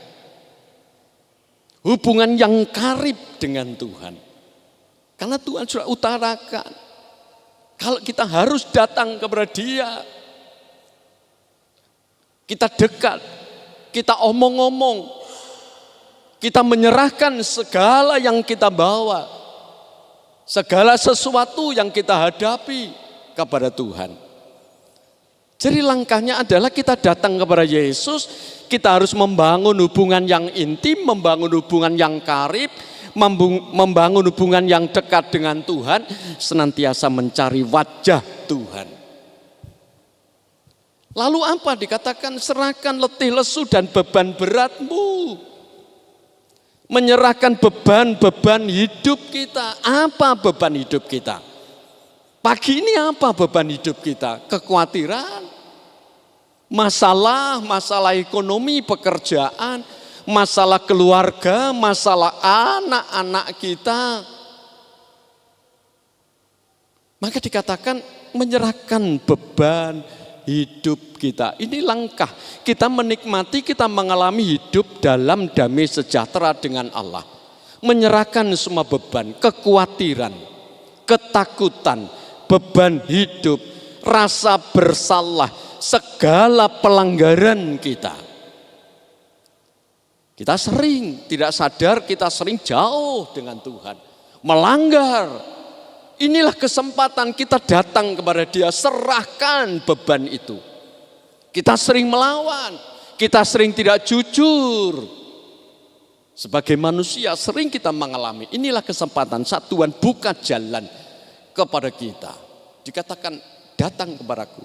hubungan yang karib dengan Tuhan. Karena Tuhan sudah utarakan, kalau kita harus datang kepada Dia, kita dekat, kita omong-omong, kita menyerahkan segala yang kita bawa, segala sesuatu yang kita hadapi kepada Tuhan. Jadi langkahnya adalah kita datang kepada Yesus, kita harus membangun hubungan yang intim, membangun hubungan yang karib, membangun hubungan yang dekat dengan Tuhan, senantiasa mencari wajah Tuhan. Lalu apa dikatakan? Serahkan letih, lesu dan beban beratmu. Menyerahkan beban hidup kita. Apa beban hidup kita? Pagi ini apa beban hidup kita? Kekhawatiran, masalah ekonomi, pekerjaan, masalah keluarga, masalah anak-anak kita. Maka dikatakan menyerahkan beban hidup kita. Ini langkah kita menikmati, kita mengalami hidup dalam damai sejahtera dengan Allah. Menyerahkan semua beban, kekhawatiran, ketakutan, beban hidup, rasa bersalah, segala pelanggaran kita. Kita sering tidak sadar, kita sering jauh dengan Tuhan, melanggar. Inilah kesempatan kita datang kepada Dia, serahkan beban itu. Kita sering melawan, kita sering tidak jujur. Sebagai manusia sering kita mengalami. Inilah kesempatan saat Tuhan buka jalan kepada kita. Dikatakan datang kepadaku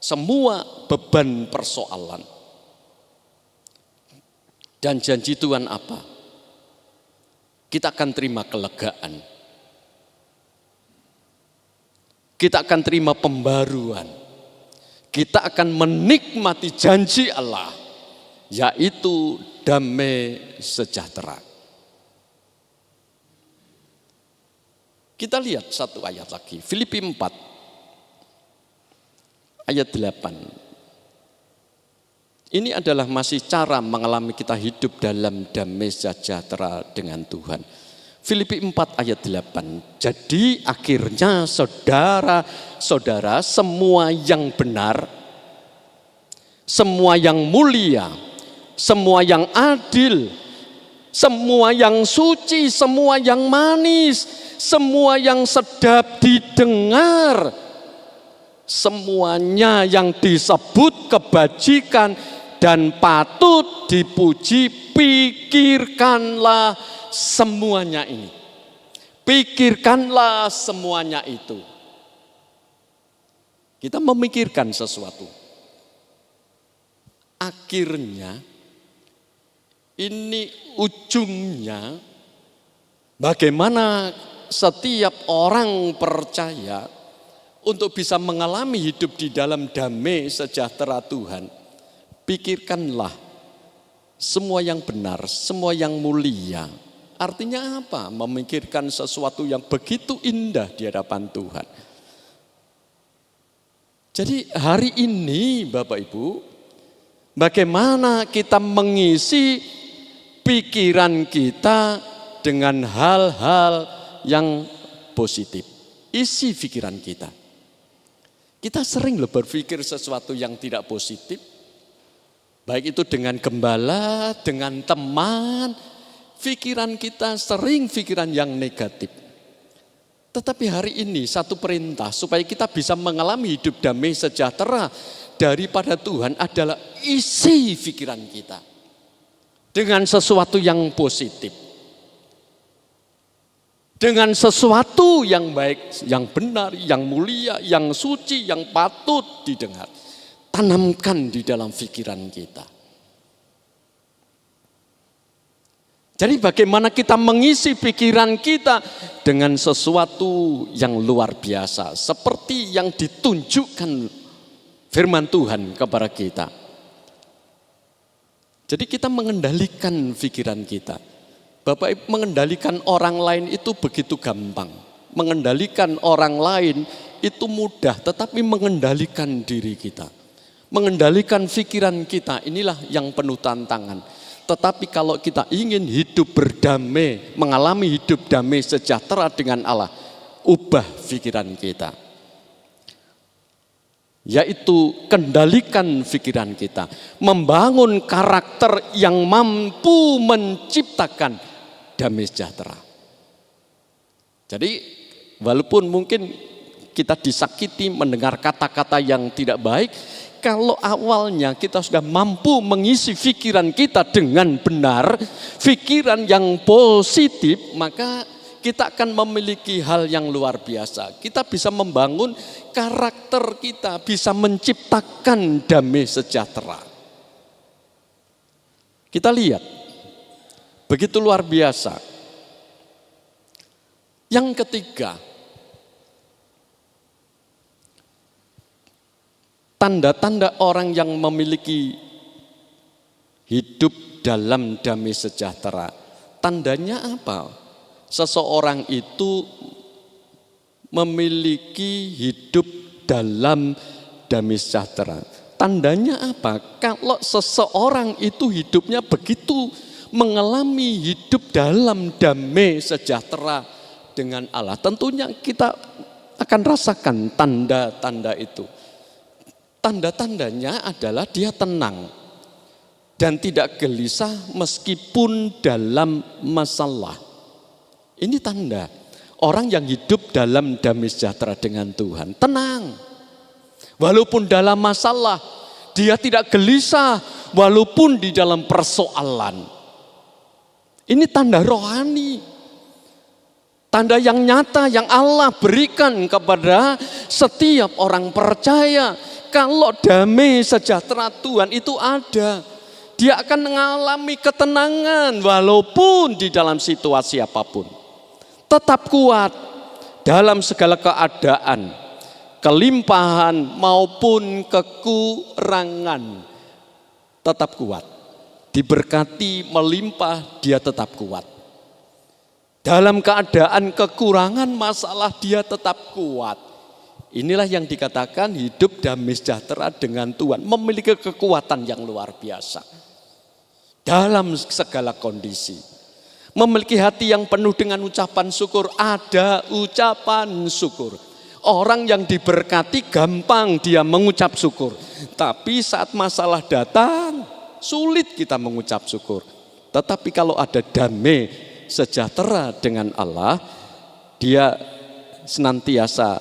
semua beban persoalan. Dan janji Tuhan apa? Kita akan terima kelegaan. Kita akan terima pembaruan. Kita akan menikmati janji Allah, yaitu damai sejahtera. Kita lihat satu ayat lagi, Filipi 4 ayat 8. Ini adalah masih cara mengalami kita hidup dalam damai sejahtera dengan Tuhan. Filipi 4 ayat 8. Jadi akhirnya saudara-saudara, semua yang benar, semua yang mulia, semua yang adil, semua yang suci, semua yang manis, semua yang sedap didengar, semuanya yang disebut kebajikan dan patut dipuji, pikirkanlah semuanya ini. Pikirkanlah semuanya itu. Kita memikirkan sesuatu. Akhirnya ini ujungnya bagaimana setiap orang percaya untuk bisa mengalami hidup di dalam damai sejahtera Tuhan. Pikirkanlah semua yang benar, semua yang mulia. Artinya apa? Memikirkan sesuatu yang begitu indah di hadapan Tuhan. Jadi hari ini Bapak Ibu, bagaimana kita mengisi pikiran kita dengan hal-hal yang positif. Isi pikiran kita. Kita sering loh berpikir sesuatu yang tidak positif. Baik itu dengan gembala, dengan teman. Pikiran kita sering pikiran yang negatif. Tetapi hari ini satu perintah supaya kita bisa mengalami hidup damai sejahtera daripada Tuhan adalah isi pikiran kita dengan sesuatu yang positif. Dengan sesuatu yang baik, yang benar, yang mulia, yang suci, yang patut didengar. Tanamkan di dalam pikiran kita. Jadi bagaimana kita mengisi pikiran kita dengan sesuatu yang luar biasa. Seperti yang ditunjukkan firman Tuhan kepada kita. Jadi kita mengendalikan pikiran kita. Bapak Ibu, mengendalikan orang lain itu begitu gampang. Mengendalikan orang lain itu mudah, tetapi mengendalikan diri kita. Mengendalikan pikiran kita, inilah yang penuh tantangan. Tetapi kalau kita ingin hidup berdamai, mengalami hidup damai sejahtera dengan Allah, ubah pikiran kita. Yaitu kendalikan pikiran kita. Membangun karakter yang mampu menciptakan damai sejahtera. Jadi walaupun mungkin kita disakiti mendengar kata-kata yang tidak baik, kalau awalnya kita sudah mampu mengisi pikiran kita dengan benar, pikiran yang positif, maka kita akan memiliki hal yang luar biasa. Kita bisa membangun karakter kita, bisa menciptakan damai sejahtera. Kita lihat, begitu luar biasa. Yang ketiga, tanda-tanda orang yang memiliki hidup dalam damai sejahtera. Tandanya apa? Seseorang itu memiliki hidup dalam damai sejahtera. Tandanya apa? Kalau seseorang itu hidupnya begitu mengalami hidup dalam damai sejahtera dengan Allah, tentunya kita akan rasakan tanda-tanda itu. Tanda-tandanya adalah dia tenang dan tidak gelisah meskipun dalam masalah. Ini tanda orang yang hidup dalam damai sejahtera dengan Tuhan. Tenang, walaupun dalam masalah. Dia tidak gelisah walaupun di dalam persoalan. Ini tanda rohani. Tanda yang nyata yang Allah berikan kepada setiap orang percaya. Kalau damai sejahtera Tuhan itu ada, dia akan mengalami ketenangan walaupun di dalam situasi apapun. Tetap kuat dalam segala keadaan, kelimpahan maupun kekurangan. Tetap kuat, diberkati melimpah, dia tetap kuat. Dalam keadaan kekurangan masalah, dia tetap kuat. Inilah yang dikatakan hidup damai sejahtera dengan Tuhan, memiliki kekuatan yang luar biasa dalam segala kondisi. Memiliki hati yang penuh dengan ucapan syukur, ada ucapan syukur. Orang yang diberkati gampang dia mengucap syukur, tapi saat masalah datang sulit kita mengucap syukur. Tetapi kalau ada damai sejahtera dengan Allah, dia senantiasa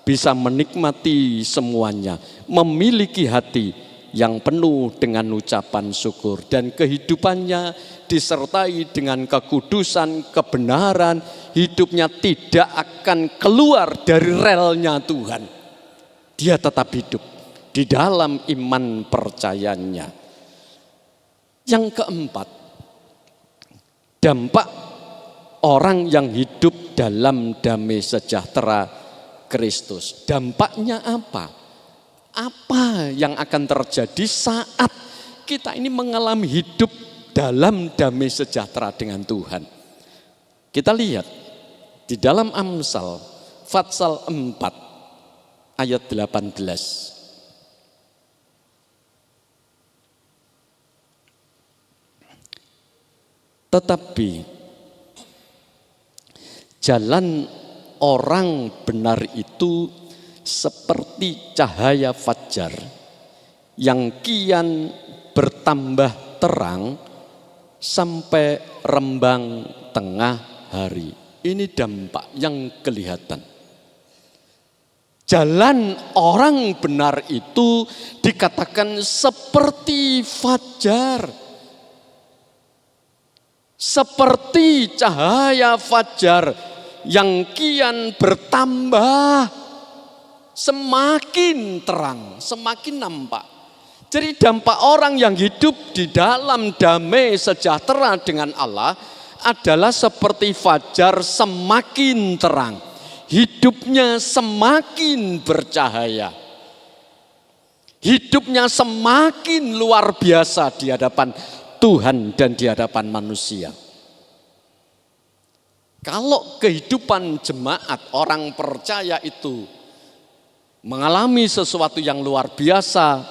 bisa menikmati semuanya, memiliki hati yang penuh dengan ucapan syukur, dan kehidupannya disertai dengan kekudusan, kebenaran. Hidupnya tidak akan keluar dari relnya Tuhan. Dia tetap hidup di dalam iman percayanya. Yang keempat, dampak orang yang hidup dalam damai sejahtera Kristus. Dampaknya apa? Apa yang akan terjadi saat kita ini mengalami hidup dalam damai sejahtera dengan Tuhan? Kita lihat di dalam Amsal Fatsal 4 ayat 18. Tetapi jalan orang benar itu seperti cahaya fajar yang kian bertambah terang sampai rembang tengah hari. Ini dampak yang kelihatan. Jalan orang benar itu dikatakan seperti fajar, seperti cahaya fajar yang kian bertambah, semakin terang, semakin nampak. Jadi dampak orang yang hidup di dalam damai sejahtera dengan Allah adalah seperti fajar semakin terang. Hidupnya semakin bercahaya. Hidupnya semakin luar biasa di hadapan Tuhan dan di hadapan manusia. Kalau kehidupan jemaat orang percaya itu mengalami sesuatu yang luar biasa,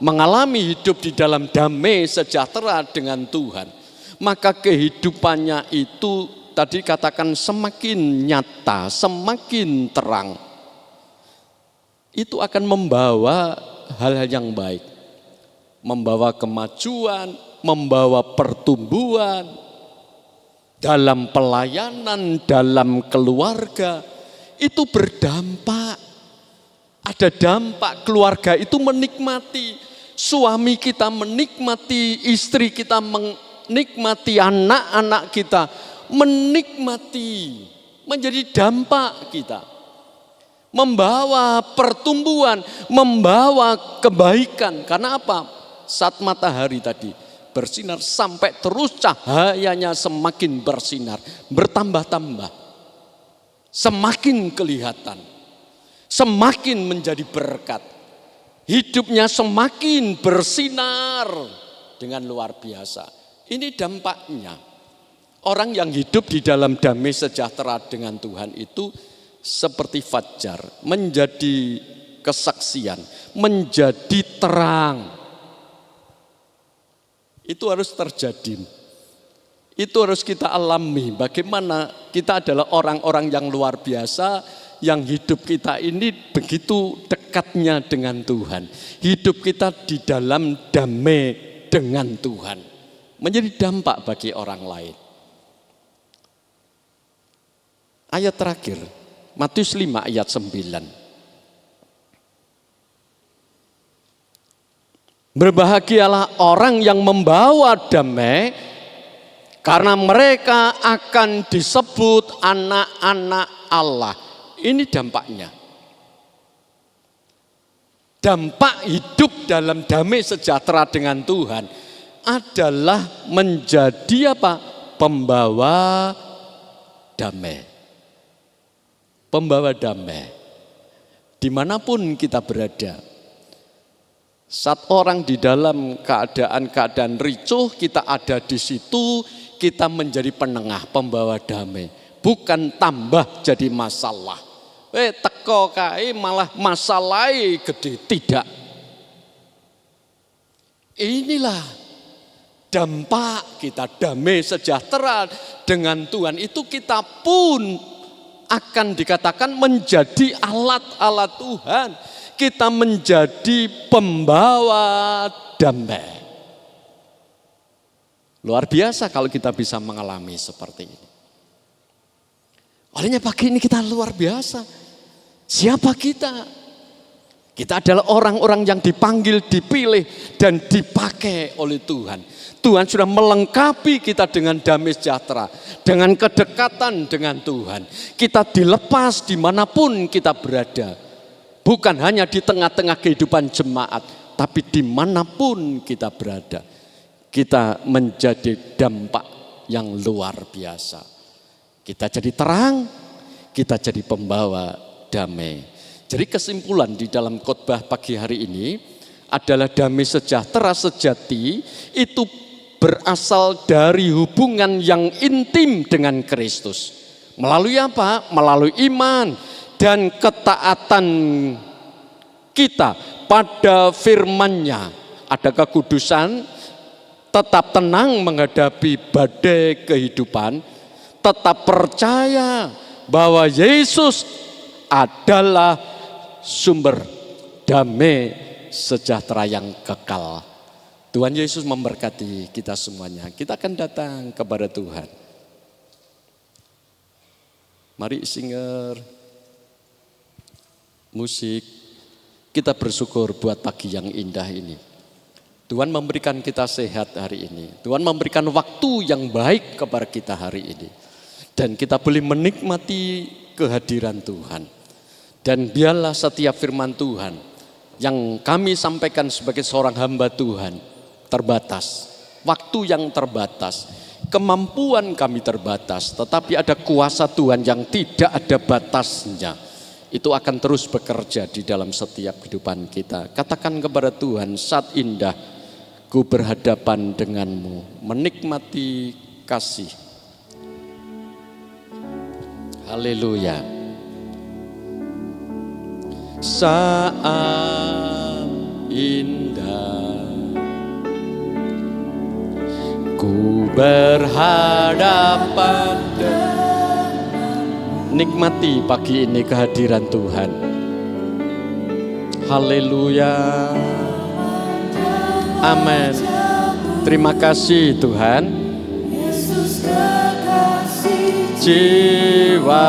mengalami hidup di dalam damai sejahtera dengan Tuhan, maka kehidupannya itu tadi katakan semakin nyata, semakin terang. Itu akan membawa hal-hal yang baik, membawa kemajuan, membawa pertumbuhan dalam pelayanan, dalam keluarga. Itu berdampak. Ada dampak, keluarga itu menikmati, suami kita menikmati, istri kita menikmati, anak-anak kita menikmati, menjadi dampak kita. Membawa pertumbuhan, membawa kebaikan. Karena apa? Saat matahari tadi bersinar sampai terus cahayanya semakin bersinar, bertambah-tambah, semakin kelihatan, semakin menjadi berkat. Hidupnya semakin bersinar dengan luar biasa. Ini dampaknya. Orang yang hidup di dalam damai sejahtera dengan Tuhan itu seperti fajar, menjadi kesaksian, menjadi terang. Itu harus terjadi. Itu harus kita alami. Bagaimana kita adalah orang-orang yang luar biasa, yang hidup kita ini begitu dekatnya dengan Tuhan. Hidup kita di dalam damai dengan Tuhan. Menjadi dampak bagi orang lain. Ayat terakhir, Matius 5 ayat 9. Berbahagialah orang yang membawa damai, karena mereka akan disebut anak-anak Allah. Ini dampaknya. Dampak hidup dalam damai sejahtera dengan Tuhan adalah menjadi apa? Pembawa damai. Pembawa damai. Dimanapun kita berada. Saat orang di dalam keadaan-keadaan ricuh, kita ada di situ, kita menjadi penengah, pembawa damai. Bukan tambah jadi masalah. Teko kae malah masalahnya gede, tidak. Inilah dampak kita damai sejahtera dengan Tuhan. Itu kita pun akan dikatakan menjadi alat-alat Tuhan. Kita menjadi pembawa damai. Luar biasa kalau kita bisa mengalami seperti ini. Olehnya pagi ini kita luar biasa. Siapa kita? Kita adalah orang-orang yang dipanggil, dipilih, dan dipakai oleh Tuhan. Tuhan sudah melengkapi kita dengan damai sejahtera, dengan kedekatan dengan Tuhan. Kita dilepas dimanapun kita berada. Bukan hanya di tengah-tengah kehidupan jemaat, tapi dimanapun kita berada. Kita menjadi dampak yang luar biasa. Kita jadi terang, kita jadi pembawa damai. Jadi kesimpulan di dalam khotbah pagi hari ini adalah damai sejahtera sejati itu berasal dari hubungan yang intim dengan Kristus. Melalui apa? Melalui iman dan ketaatan kita pada firman-Nya. Ada kekudusan, tetap tenang menghadapi badai kehidupan, tetap percaya bahwa Yesus adalah sumber damai sejahtera yang kekal. Tuhan Yesus memberkati kita semuanya. Kita akan datang kepada Tuhan. Mari singer, musik, kita bersyukur buat pagi yang indah ini. Tuhan memberikan kita sehat hari ini. Tuhan memberikan waktu yang baik kepada kita hari ini. Dan kita boleh menikmati kehadiran Tuhan. Dan biarlah setiap firman Tuhan yang kami sampaikan sebagai seorang hamba Tuhan terbatas. Waktu yang terbatas. Kemampuan kami terbatas. Tetapi ada kuasa Tuhan yang tidak ada batasnya. Itu akan terus bekerja di dalam setiap kehidupan kita. Katakan kepada Tuhan, saat indah ku berhadapan denganmu, menikmati kasih. Haleluya. Saat indah ku berhadapan denganmu. Nikmati pagi ini kehadiran Tuhan. Haleluya. Amin. Terima kasih Tuhan. Yesus kekasih Jiwaku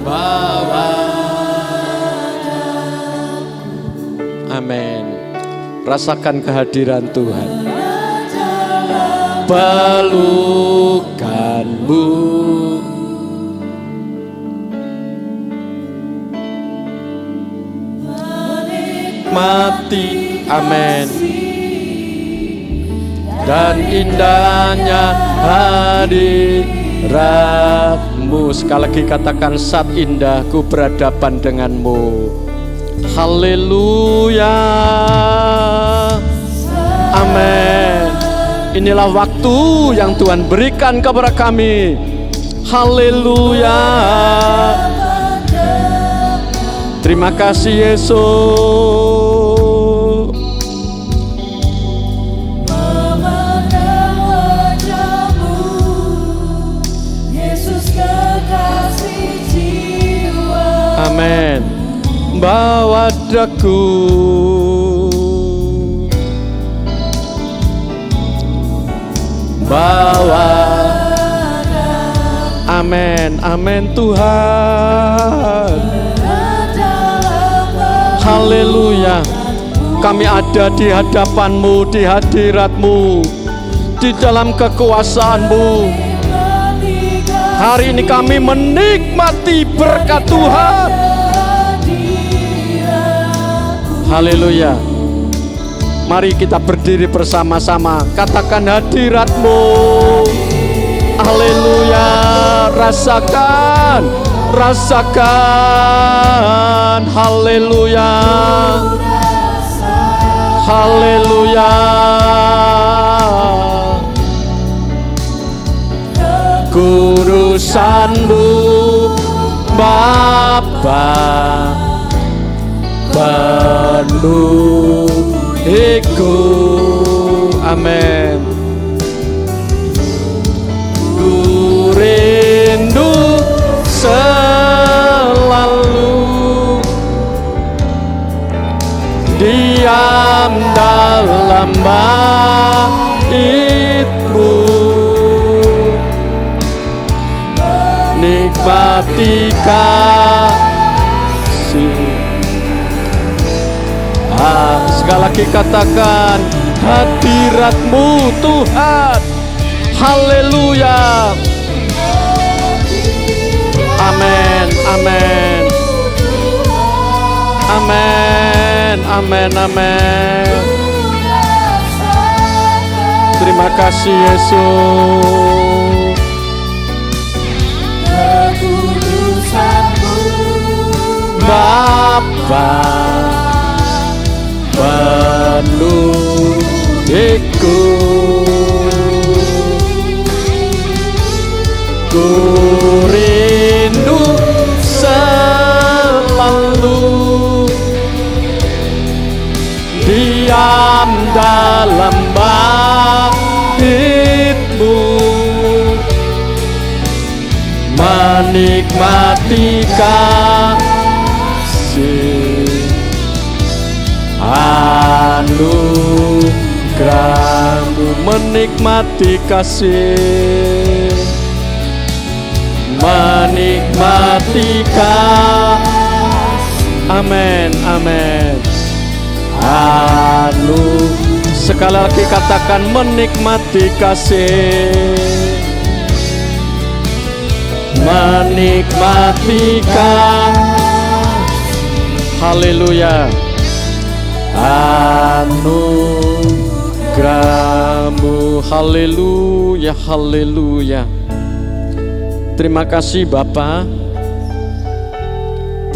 bawa. Amin. Rasakan kehadiran Tuhan. Pelukanmu mati. Amin. Dan indahnya hadiratmu. Sekali lagi katakan, saat indah ku berhadapan denganmu. Haleluya. Amin. Inilah waktu yang Tuhan berikan kepada kami. Haleluya. Terima kasih Yesus. memandang wajahmu, Yesus kekasih jiwa. Amin. Bawa daku bawa. Amin. Amin Tuhan. Haleluya. Kami ada di hadapan-Mu, di hadirat-Mu, di dalam kekuasaan-Mu. Hari ini kami menikmati berkat Tuhan. Haleluya. Mari kita berdiri bersama-sama. Katakan hadirat-Mu. Haleluya. Rasakan. Rasakan. Haleluya. Haleluya. Kudusan-Mu Bapa penuh iku. Amin. Ku rindu selalu diam dalam bait-Mu. menikmati kasih. Sekali lagi katakan hadirat-Mu Tuhan. Haleluya. Amin, amin. Amin, amin, amin. Terima kasih Yesus. Kekudusan-Mu Bapa penuh hidupku, ku rindu selalu diam dalam bait-Mu, menikmati kasih anugerah-Mu, menikmati kasih, menikmati kasih. Amin, amin. Sekali lagi katakan menikmati kasih, menikmati kasih. Haleluya. Anugerah-Mu. Haleluya, haleluya. Terima kasih Bapa.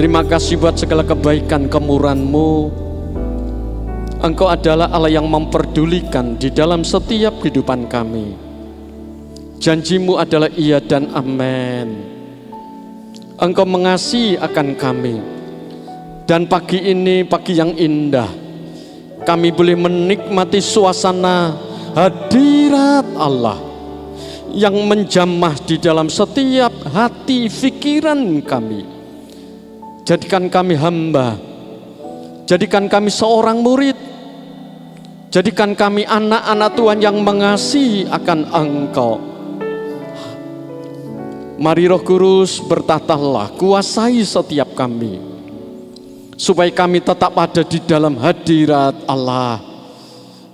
Terima kasih buat segala kebaikan kemurahan-Mu. Engkau adalah Allah yang memperdulikan di dalam setiap kehidupan kami. Janji-Mu adalah iya dan amin. Engkau mengasihi akan kami. Dan pagi ini pagi yang indah, kami boleh menikmati suasana hadirat Allah yang menjamah di dalam setiap hati pikiran kami. Jadikan kami hamba, jadikan kami seorang murid, jadikan kami anak-anak Tuhan yang mengasihi akan Engkau. Mari Roh Kudus bertatalah, kuasai setiap kami, supaya kami tetap ada di dalam hadirat Allah.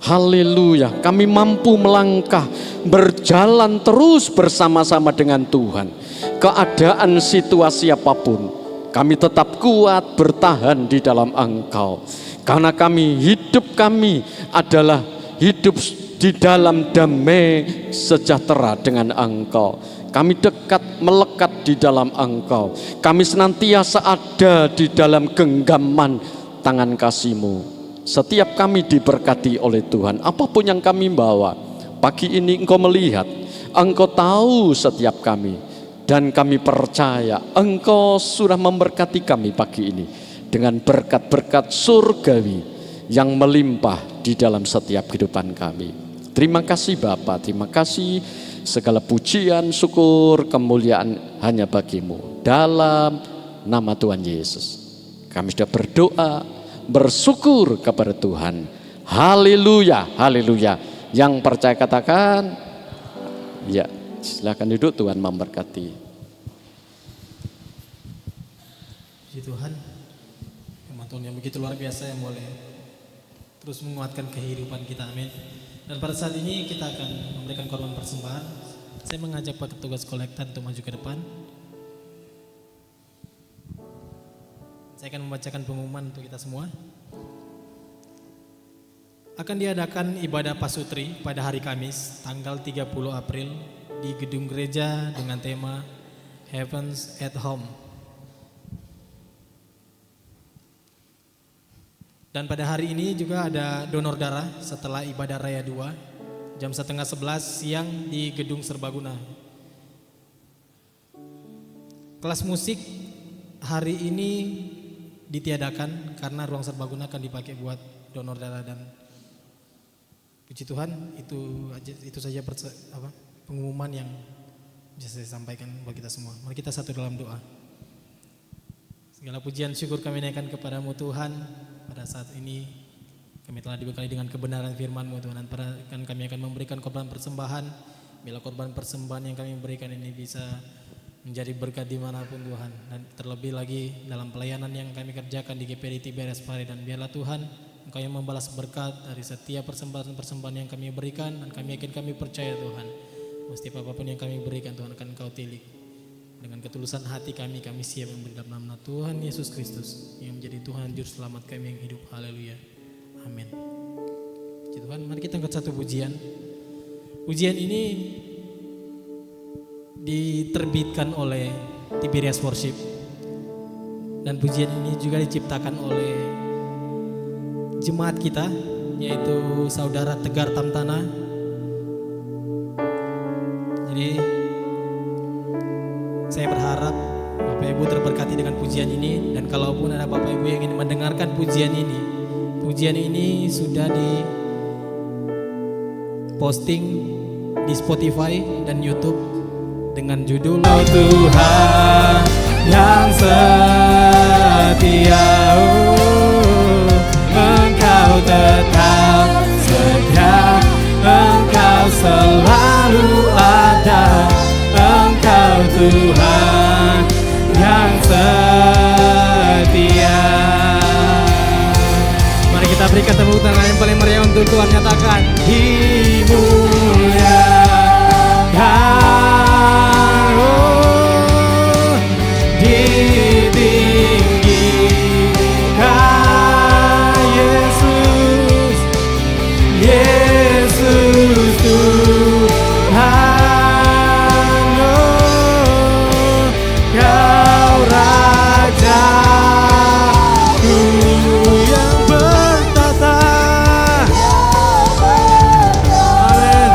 Haleluya. Kami mampu melangkah, berjalan terus bersama-sama dengan Tuhan. Keadaan situasi apapun, kami tetap kuat bertahan di dalam Engkau. Karena hidup kami adalah hidup di dalam damai sejahtera dengan Engkau. Kami dekat, melekat di dalam Engkau. Kami senantiasa ada di dalam genggaman tangan kasih-Mu. Setiap kami diberkati oleh Tuhan. Apapun yang kami bawa, pagi ini Engkau melihat, Engkau tahu setiap kami. Dan kami percaya Engkau sudah memberkati kami pagi ini dengan berkat-berkat surgawi yang melimpah di dalam setiap kehidupan kami. Terima kasih Bapa, terima kasih. Segala pujian, syukur, kemuliaan hanya bagi-Mu. Dalam nama Tuhan Yesus, kami sudah berdoa, bersyukur kepada Tuhan. Haleluya, haleluya. Yang percaya katakan, ya. Silakan duduk, Tuhan memberkati. Puji Tuhan, firman Tuhan yang begitu luar biasa yang boleh terus menguatkan kehidupan kita, amin. Dan pada saat ini kita akan memberikan korban persembahan. Saya mengajak Pak Petugas Kolektan untuk maju ke depan. Saya akan membacakan pengumuman untuk kita semua. Akan diadakan ibadah pasutri pada hari Kamis, tanggal 30 April di gedung gereja dengan tema Heavens at Home. Dan pada hari ini juga ada donor darah setelah ibadah raya 2 jam 10:30 siang di gedung Serbaguna. Kelas musik hari ini ditiadakan karena ruang Serbaguna akan dipakai buat donor darah. Dan puji Tuhan, itu saja pengumuman yang bisa saya sampaikan buat kita semua. Mari kita satu dalam doa. Segala pujian syukur kami naikkan kepadamu Tuhan. Pada saat ini kami telah dibekali dengan kebenaran firman-Mu Tuhan. Dan kami akan memberikan korban persembahan. Bila korban persembahan yang kami berikan ini bisa menjadi berkat dimanapun Tuhan, dan terlebih lagi dalam pelayanan yang kami kerjakan di GPD Tiberias Pare, dan biarlah Tuhan Engkau yang membalas berkat dari setiap persembahan-persembahan yang kami berikan, dan kami yakin, kami percaya Tuhan, setiap apapun yang kami berikan Tuhan akan Engkau tilik. Dengan ketulusan hati kami siap memberi dalam nama Tuhan Yesus Kristus yang menjadi Tuhan Juru Selamat kami yang hidup. Haleluya. Amin. Puji Tuhan, mari kita angkat satu pujian. Pujian ini diterbitkan oleh Tiberias Worship, dan pujian ini juga diciptakan oleh jemaat kita, yaitu Saudara Tegar Tamtana. Jadi saya berharap Bapak Ibu terberkati dengan pujian ini, dan kalaupun ada Bapak Ibu yang ingin mendengarkan pujian ini sudah diposting di Spotify dan YouTube dengan judul Tuhan yang setia, Engkau tetap setia, Engkau selalu ada, Engkau Tuhan yang setia. Mari kita berikan tepuk tangan yang paling meriah untuk Tuhan. Nyatakan, dimuliakan, ditinggikan Yesus, Yesus Tuhan, Kau Rajaku yang bertata. Amin.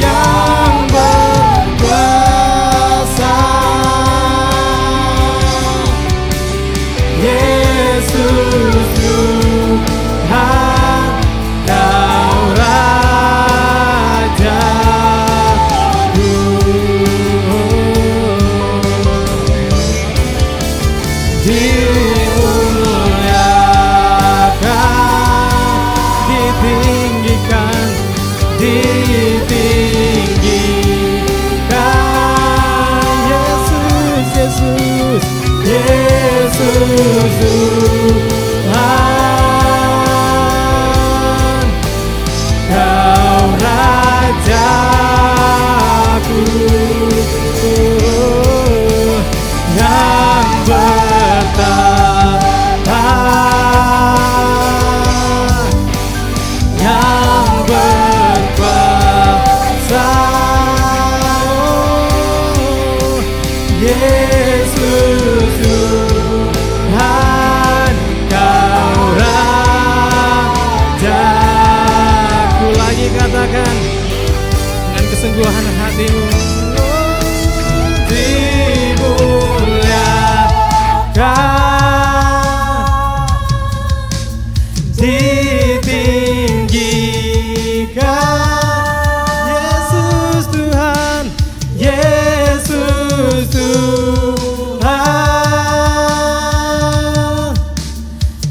Yang berkuasa, Yesus Tuhan, Kau Rajaku. Dimuliakan, ditinggikan, ditinggikan Yesus, Yesus, Yesus Tuhan, Kau Rajaku yang bertata, yang berkuasa, Yesus Tuhan, Kau Rajaku. Lagi katakan dengan kesungguhan hatimu, dimuliakan, ditinggikan Yesus Tuhan, Yesus Tuhan,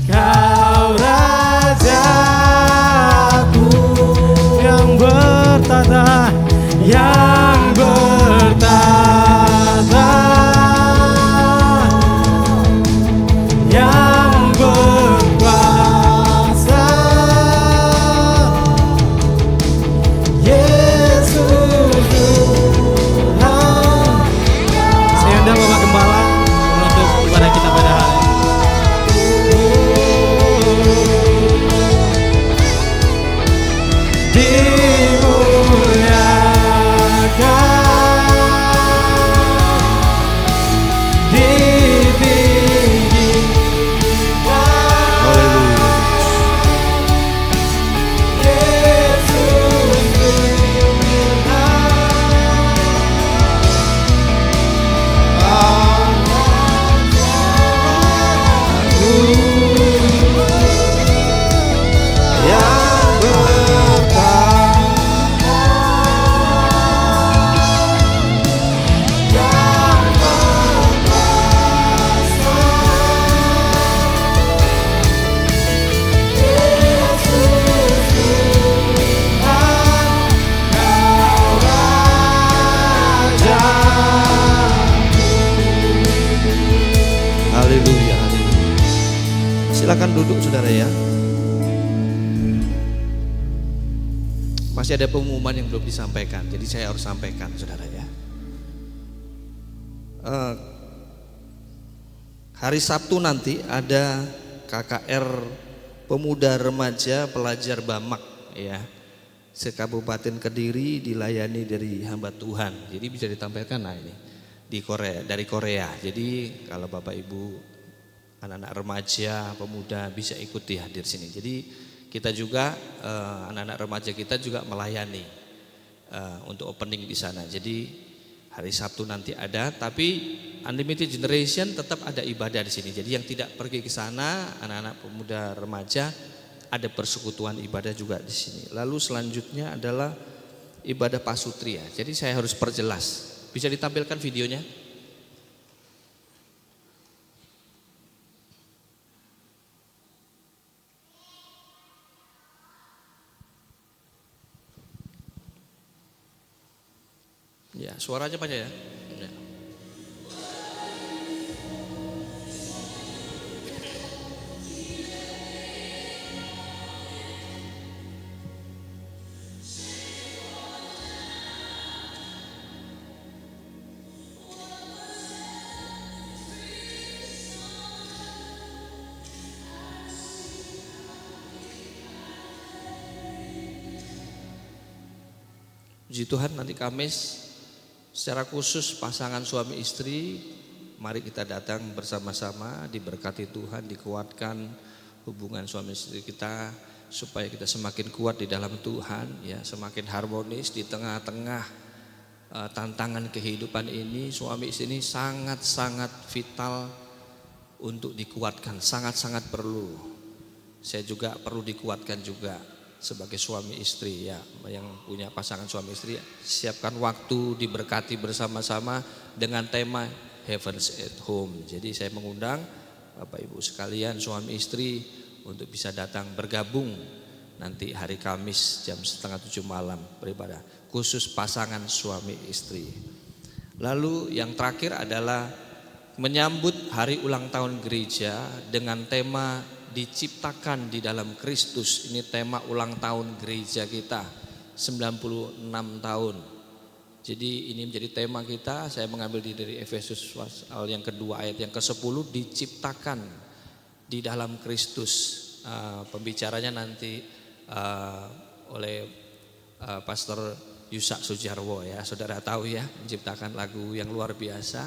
Kau Rajaku yang bertata, yang Silakan duduk saudara ya. Masih ada pengumuman yang belum disampaikan, jadi saya harus sampaikan saudara ya. Hari Sabtu nanti ada KKR Pemuda Remaja Pelajar Bamak ya, se-Kabupaten Kediri, dilayani dari hamba Tuhan. Jadi bisa ditampilkan, nah ini di Korea, dari Korea. Jadi kalau Bapak Ibu anak-anak remaja, pemuda bisa ikuti hadir sini. Jadi kita juga anak-anak remaja kita juga melayani untuk opening di sana. Jadi hari Sabtu nanti ada, tapi Unlimited Generation tetap ada ibadah di sini. Jadi yang tidak pergi ke sana, anak-anak pemuda remaja, ada persekutuan ibadah juga di sini. Lalu selanjutnya adalah ibadah pasutria. Jadi saya harus perjelas. Bisa ditampilkan videonya? Ya, suaranya banyak ya. Ya. Puji Tuhan, nanti Kamis secara khusus pasangan suami istri, mari kita datang bersama-sama, diberkati Tuhan, dikuatkan hubungan suami istri kita supaya kita semakin kuat di dalam Tuhan ya, semakin harmonis di tengah-tengah tantangan kehidupan ini. Suami istri ini sangat-sangat vital untuk dikuatkan, sangat-sangat perlu. Saya juga perlu dikuatkan juga sebagai suami istri ya, yang punya pasangan suami istri, siapkan waktu diberkati bersama-sama dengan tema Heavens at Home. Jadi saya mengundang Bapak Ibu sekalian suami istri untuk bisa datang bergabung nanti hari Kamis jam 6:30 malam beribadah khusus pasangan suami istri. Lalu yang terakhir adalah menyambut hari ulang tahun gereja dengan tema diciptakan di dalam Kristus. Ini tema ulang tahun gereja kita 96 tahun. Jadi ini menjadi tema kita. Saya mengambil dari Efesus pasal yang kedua ayat yang ke-10, diciptakan di dalam Kristus. Pembicaranya nanti oleh Pastor Yusak Sujarwo ya. Saudara tahu ya, menciptakan lagu yang luar biasa,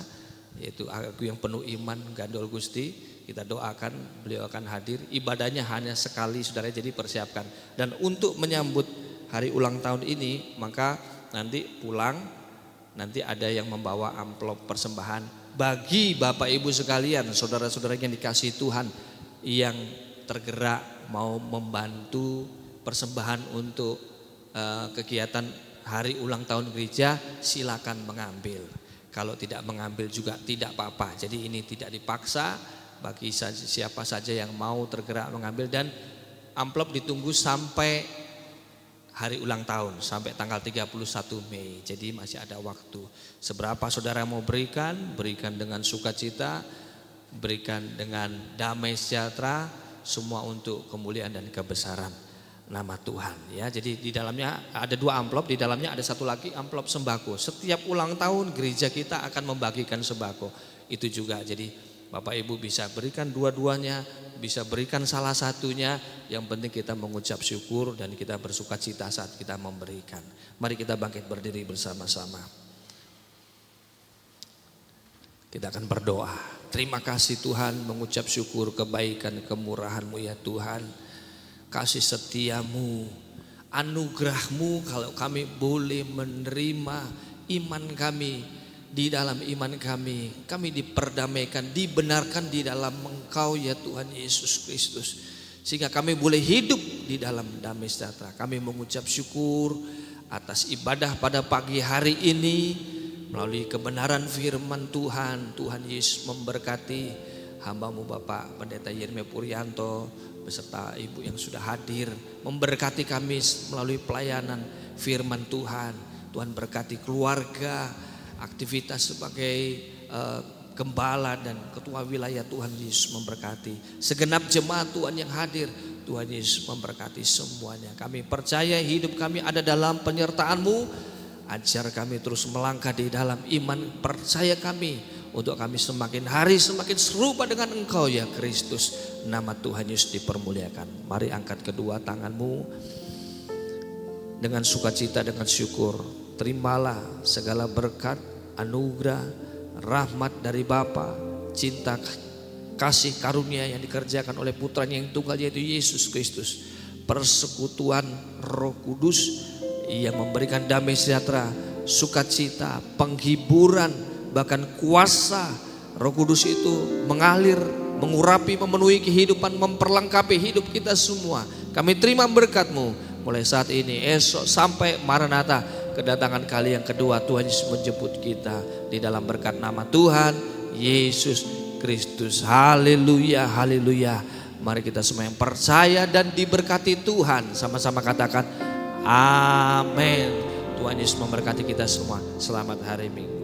yaitu lagu yang penuh iman, Gandol Gusti. Kita doakan beliau akan hadir. Ibadahnya hanya sekali saudara, jadi persiapkan. Dan untuk menyambut hari ulang tahun ini, maka nanti pulang nanti ada yang membawa amplop persembahan bagi Bapak Ibu sekalian, saudara-saudara yang dikasihi Tuhan, yang tergerak mau membantu persembahan untuk kegiatan hari ulang tahun gereja, silakan mengambil. Kalau tidak mengambil juga tidak apa-apa. Jadi ini tidak dipaksa, bagi siapa saja yang mau tergerak mengambil, dan amplop ditunggu sampai hari ulang tahun, sampai tanggal 31 Mei. Jadi masih ada waktu. Seberapa saudara mau berikan, berikan dengan sukacita, berikan dengan damai sejahtera, semua untuk kemuliaan dan kebesaran nama Tuhan ya. Jadi di dalamnya ada 2 amplop, di dalamnya ada satu lagi amplop sembako. Setiap ulang tahun gereja kita akan membagikan sembako. Itu juga, jadi Bapak Ibu bisa berikan dua-duanya, bisa berikan salah satunya. Yang penting kita mengucap syukur dan kita bersuka cita saat kita memberikan. Mari kita bangkit berdiri bersama-sama. Kita akan berdoa. Terima kasih Tuhan, mengucap syukur kebaikan kemurahan-Mu ya Tuhan. Kasih setiamu, anugerahmu kalau kami boleh menerima iman kami. Di dalam iman kami diperdamaikan, dibenarkan di dalam Engkau ya Tuhan Yesus Kristus. Sehingga kami boleh hidup di dalam damai sejahtera. Kami mengucap syukur atas ibadah pada pagi hari ini. Melalui kebenaran firman Tuhan, Tuhan Yesus memberkati hamba-Mu Bapak Pendeta Yeremia Puryanto beserta Ibu yang sudah hadir. Memberkati kami melalui pelayanan firman Tuhan. Tuhan berkati keluarga, aktivitas sebagai gembala dan ketua wilayah, Tuhan Yesus memberkati. Segenap jemaat Tuhan yang hadir, Tuhan Yesus memberkati semuanya. Kami percaya hidup kami ada dalam penyertaan-Mu. Ajar kami terus melangkah di dalam iman, percaya kami untuk kami semakin hari semakin serupa dengan Engkau ya Kristus. Nama Tuhan Yesus dipermuliakan. Mari angkat kedua tanganmu dengan sukacita, dengan syukur. Terimalah segala berkat, anugerah, rahmat dari Bapa, cinta, kasih karunia yang dikerjakan oleh putranya yang tunggal yaitu Yesus Kristus. Persekutuan Roh Kudus yang memberikan damai sejahtera, sukacita, penghiburan, bahkan kuasa Roh Kudus itu mengalir, mengurapi, memenuhi kehidupan, memperlengkapi hidup kita semua. Kami terima berkat-Mu mulai saat ini, esok sampai Maranatha, kedatangan kali yang kedua Tuhan Yesus menjemput kita di dalam berkat nama Tuhan Yesus Kristus. Haleluya, haleluya. Mari kita semua yang percaya dan diberkati Tuhan sama-sama katakan amin. Tuhan Yesus memberkati kita semua. Selamat hari Minggu.